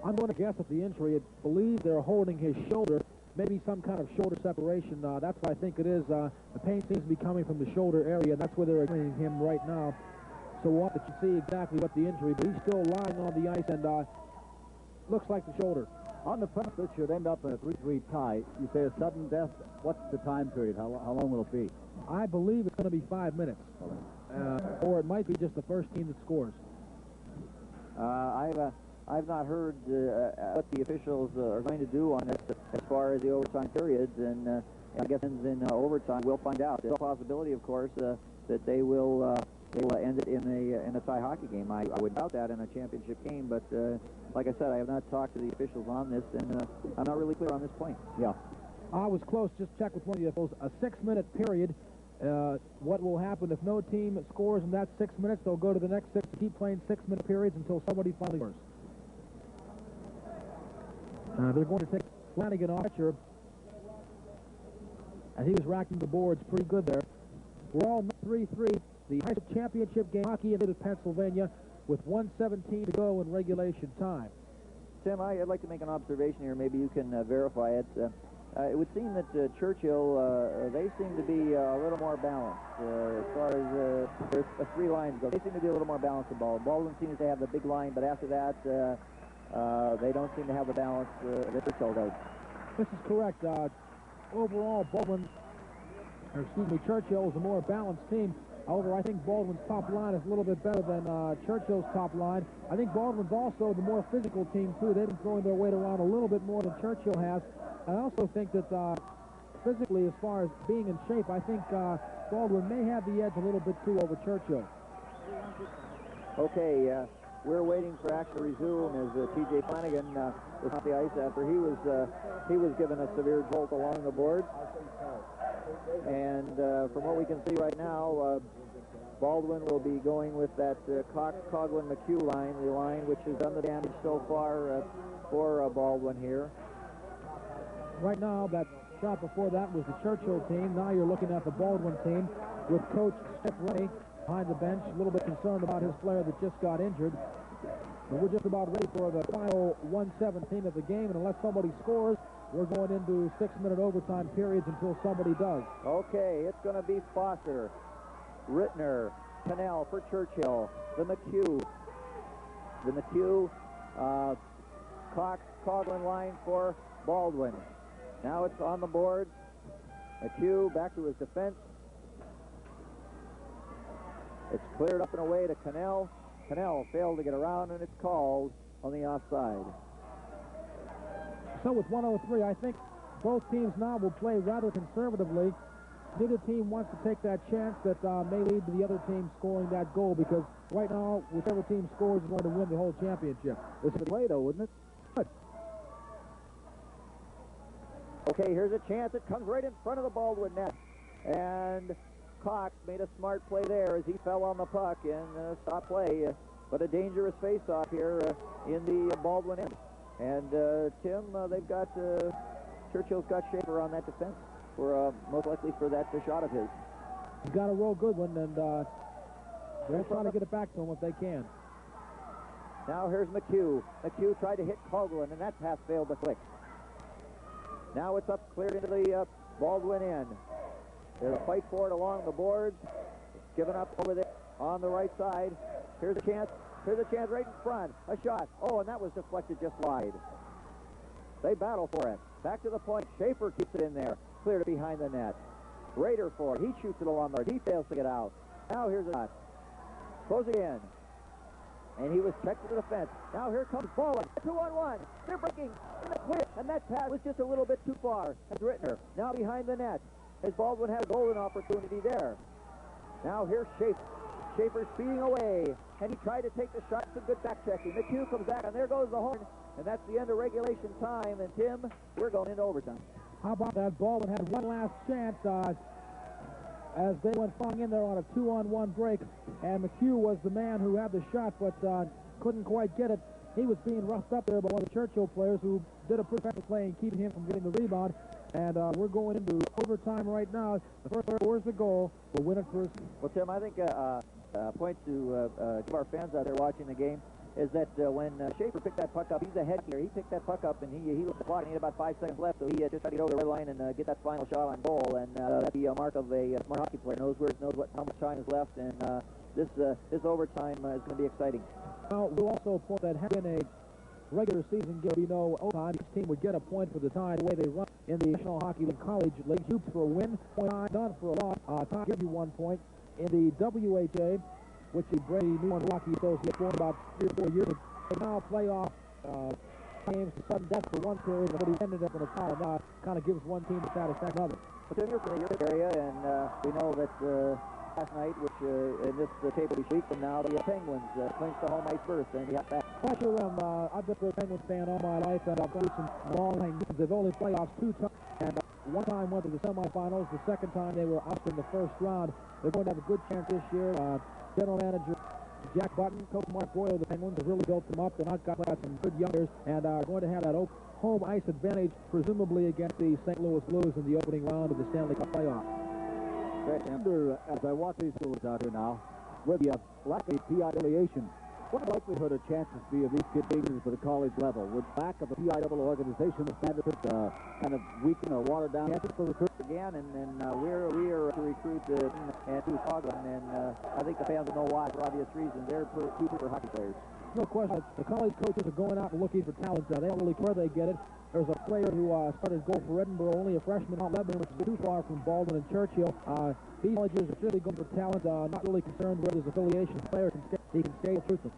Speaker 2: I'm going to guess at the injury. I believe they're holding his shoulder. Maybe some kind of shoulder separation. That's what I think it is. The pain seems to be coming from the shoulder area, and that's where they're examining him right now. So we'll have to see exactly what the injury, but he's still lying on the ice, and looks like the shoulder.
Speaker 3: On the premise that should end up in a 3-3 tie, you say a sudden death. What's the time period? How long will it be?
Speaker 2: I believe it's going to be 5 minutes. Or it might be just the first team that scores.
Speaker 1: I've not heard what the officials are going to do on this as far as the overtime periods, and I guess in overtime we'll find out. There's a possibility, of course, that they will end it in a tie hockey game. I would doubt that in a championship game, but like I said, I have not talked to the officials on this, and I'm not really clear on this point.
Speaker 3: Yeah.
Speaker 2: I was close. Just check with one of the officials. A 6-minute period. What will happen if no team scores in that 6 minutes? They'll go to the next 6, keep playing 6-minute periods until somebody finally scores. They're going to take Flanagan off pitcher, and he was racking the boards pretty good there. We're all 3-3. The high school championship game hockey in Pennsylvania with 1:17 to go in regulation time.
Speaker 1: Tim, I'd like to make an observation here. Maybe you can verify it. It would seem that Churchill, they seem to be a little more balanced as far as their 3 lines go. They seem to be a little more balanced than Baldwin. Baldwin seems to have the big line, but after that, they don't seem to have the balance that Churchill does.
Speaker 2: This is correct. Overall, Churchill is a more balanced team. However, I think Baldwin's top line is a little bit better than Churchill's top line. I think Baldwin's also the more physical team, too. They've been throwing their weight around a little bit more than Churchill has. I also think that physically, as far as being in shape, I think Baldwin may have the edge a little bit, too, over Churchill.
Speaker 1: Okay, we're waiting for action to resume as T.J. Flanagan was off the ice after he was given a severe jolt along the board. And from what we can see right now, Baldwin will be going with that Cox, Coughlin, McHugh line, the line which has done the damage so far for Baldwin here.
Speaker 2: Right now, that shot before that was the Churchill team. Now you're looking at the Baldwin team with Coach Skip Ray behind the bench, a little bit concerned about his player that just got injured. And we're just about ready for the final 1:17 of the game, and unless somebody scores, we're going into 6-minute overtime periods until somebody does.
Speaker 1: Okay, it's going to be Foster, Rittner, Cannell for Churchill, the McHugh, Cox, Coughlin line for Baldwin. Now it's on the board. McHugh back to his defense. It's cleared up and away to Cannell. Cannell failed to get around, and it's called on the offside.
Speaker 2: So with 1:03, I think both teams now will play rather conservatively. Neither team wants to take that chance that may lead to the other team scoring that goal, because right now, whichever team scores is going to win the whole championship.
Speaker 3: This would play, though, wouldn't it? Good.
Speaker 1: Okay, here's a chance. It comes right in front of the Baldwin net. And Cox made a smart play there as he fell on the puck and stopped play. But a dangerous face-off here in the Baldwin end. And Tim, they've got Churchill's got Schaefer on that defense for most likely for that shot of his.
Speaker 2: He's got a real good one, and they're trying to get it back to him if they can.
Speaker 1: Now here's McHugh. McHugh tried to hit Coughlin, and that pass failed to click. Now it's up, cleared into the Baldwin end. There's a fight for it along the boards. It's given up over there on the right side. Here's a chance. Here's a chance right in front. A shot. Oh, and that was deflected just wide. They battle for it. Back to the point. Schaefer keeps it in there. Cleared it behind the net. Rader for it. He shoots it along there. He fails to get out. Now here's a shot. Close it in. And he was checked to the fence. Now here comes Baldwin. 2-on-1. They're breaking in the clear. And that pass was just a little bit too far. That's Rittner. Now behind the net. As Baldwin had a golden opportunity there. Now here's Schaefer. Schaefer speeding away. And he tried to take the shot. Some good back checking. The cue comes back, and there goes the horn. And that's the end of regulation time. And Tim, we're going into overtime.
Speaker 2: How about that? Baldwin had one last chance as they went flying in there on a 2-on-1 break. And McHugh was the man who had the shot, but couldn't quite get it. He was being roughed up there by one of the Churchill players who did a pretty effective play in keeping him from getting the rebound. And we're going into overtime right now. The first scores the goal. We'll win it first.
Speaker 1: Well, Tim, I think a point to give our fans out there watching the game is that when Schaefer picked that puck up, he's ahead here. He picked that puck up, and he looked at the clock, and he had about 5 seconds left, so he just tried to get over the red line and get that final shot on goal. And that'd be a mark of a smart hockey player. Knows how much time is left, and this overtime is going to be exciting.
Speaker 2: Well, we'll also point that had been a regular season game, be no overtime. Each team would get a point for the tie the way they run in the National Hockey League College League. Hoops for a win, done for a loss. Tie gives you 1 point. In the WHA, which the Brady New York Hockey Association for about 3 or 4 years ago, they now play off games to sudden death for one period, and nobody ended up in a tie. Now it kind of gives one team the satisfaction of it.
Speaker 1: Well, Tim, you're from the Erie area, and we know that last night, which in this tape will be a week from now, the Penguins clinched the home ice berth, and we have that.
Speaker 2: Well, sure, I've been a Penguins fan all my life, and I've gone through some long games. They've only playoffs 2 times, and one time went to the semifinals. The second time they were ousted in the first round. They're going to have a good chance this year. General manager Jack Button, Coach Mark Boyle of the Penguins have really built them up. They're not got some good youngsters, and are going to have that home ice advantage, presumably against the St. Louis Blues in the opening round of the Stanley Cup playoffs.
Speaker 3: As I watch these schools out here now, with the lack of PI affiliation, what likelihood or chances be of these kids being to the college level? Would lack of a PIAA organization of standard kind of weaken or water down chances for recruits
Speaker 1: again? And we are to recruit and to Coughlin, and I think the fans will know why for obvious reasons. They're super hockey players.
Speaker 2: No question. The college coaches are going out and looking for talent. They don't really care where they get it. There's a player who started goal for Edinburgh, only a freshman out Lebanon, which is too far from Baldwin and Churchill. These colleges are really going for talent, not really concerned where his affiliation. The player can stay with them.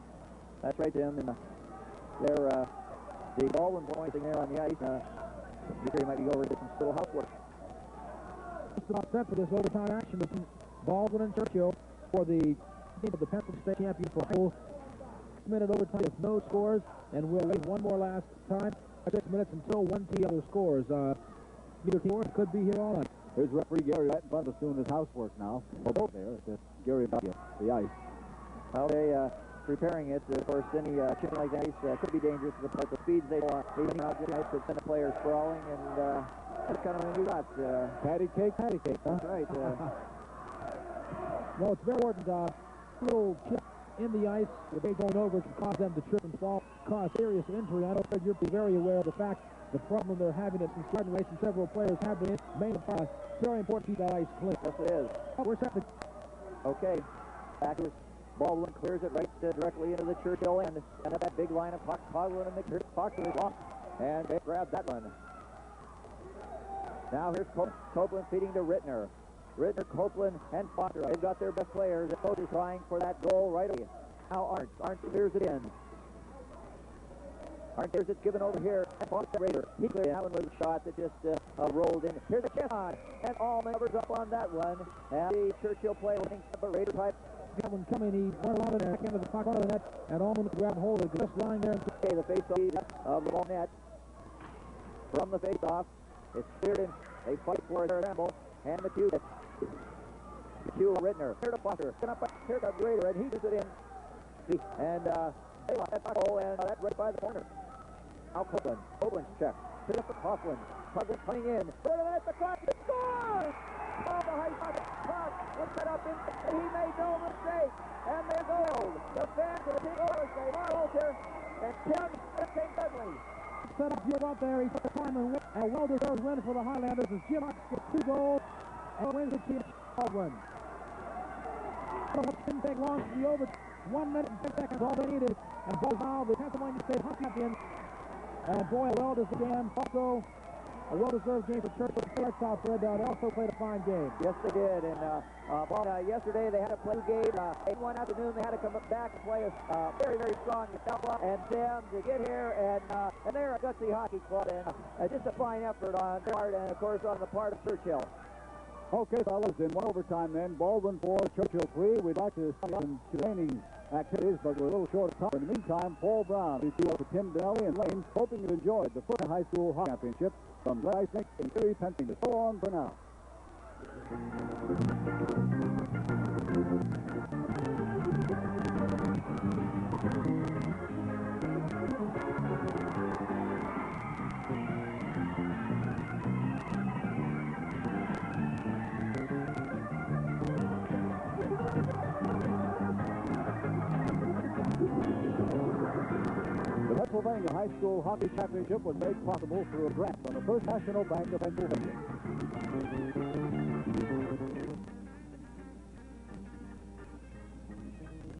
Speaker 1: That's right, Tim. And they're the Baldwin pointing there on the ice. You sure he might be over to some little housework.
Speaker 2: It's about set for this overtime action between Baldwin and Churchill for the team of the Pennsylvania State champion for high school. 6-minute overtime with no scores, and we'll wait one more last time. 6 minutes until one team other scores. Either team could be here all night.
Speaker 3: Here's referee Gary right in front of us doing his housework now. Well, both there. It's Gary about the ice.
Speaker 1: Well, they preparing it. Of course, any chipping like that could be dangerous to the play. The speeds they even out the ice could send a player sprawling, and that's kind of what you got.
Speaker 3: Patty cake, huh?
Speaker 1: That's right.
Speaker 2: Well, it's very important. Little chip in the ice, the big going over can cause them to trip and fall, cause serious injury. I know that you're very aware of the fact, the problem they're having at the starting race, and several players have been in. Main part, very important to keep that ice clean.
Speaker 1: Yes, it is.
Speaker 2: We're set to...
Speaker 1: Okay. Backwards. Baldwin clears it right directly into the Churchill end. And at that big line of Baldwin and McCurdy. Fox is off. And they grab that one. Now here's Copeland feeding to Rittner. Rittner, Copeland, and Foster. They've got their best players. The coach is trying for that goal right away. Now Arndt clears it in. Arndt clears it, given over here. And Foster Raider. He cleared. That one was a shot that just rolled in. Here's a chest on. And Allman covers up on that one. And the Churchill play will think a Raider type.
Speaker 2: That one coming, he went around the back end of the puck, on the net, and Allman grabbed hold of it, just lying there.
Speaker 1: Okay, the face-off of the ball net. From the face-off, it's cleared in. They fight for it. Assemble. And McHugh. McHugh Rittner. Here to Foster. Here to Raider, and he gets it in. And they lost that goal, and that's right by the corner. Now Copeland. Copeland's check. Hit up for Coughlin. Coughlin coming in. Right at the clock. He scores! Oh, the high shot. Clock was set up in. He made no mistake. And they goal. The fans will take over. They want Walter. And Tim came suddenly.
Speaker 2: Set up Jim out there. He took the time and win. A well-deserved win for the Highlanders as Jim Hawks gets 2 goals and wins the team. Baldwin. It didn't take long to be over. 1 minute and 10 seconds, all they needed. And Baldwin, the Pennsylvania State hockey champions. And boy, a well-deserved game. Also, a well-deserved game for Churchill. Southford. They also played a fine game.
Speaker 1: Yes, they did. And yesterday they had to play a game. In one afternoon they had to come back and play a very, very strong South and them to get here. And they're a gutsy hockey club. And just a fine effort on their part and, of course, on the part of Churchill.
Speaker 3: Okay, fellas, in one overtime then. Baldwin 4, Churchill 3. We'd like to start some remaining activities, but we're a little short of time. In the meantime, Paul Brown, these two for Tim Donnelly and Lane, hoping you enjoyed the first high school hockey championship from Glenwood in Erie, Pennsylvania. So on for now. The Pennsylvania High School Hockey Championship was made possible through a grant from the First National Bank of Pennsylvania.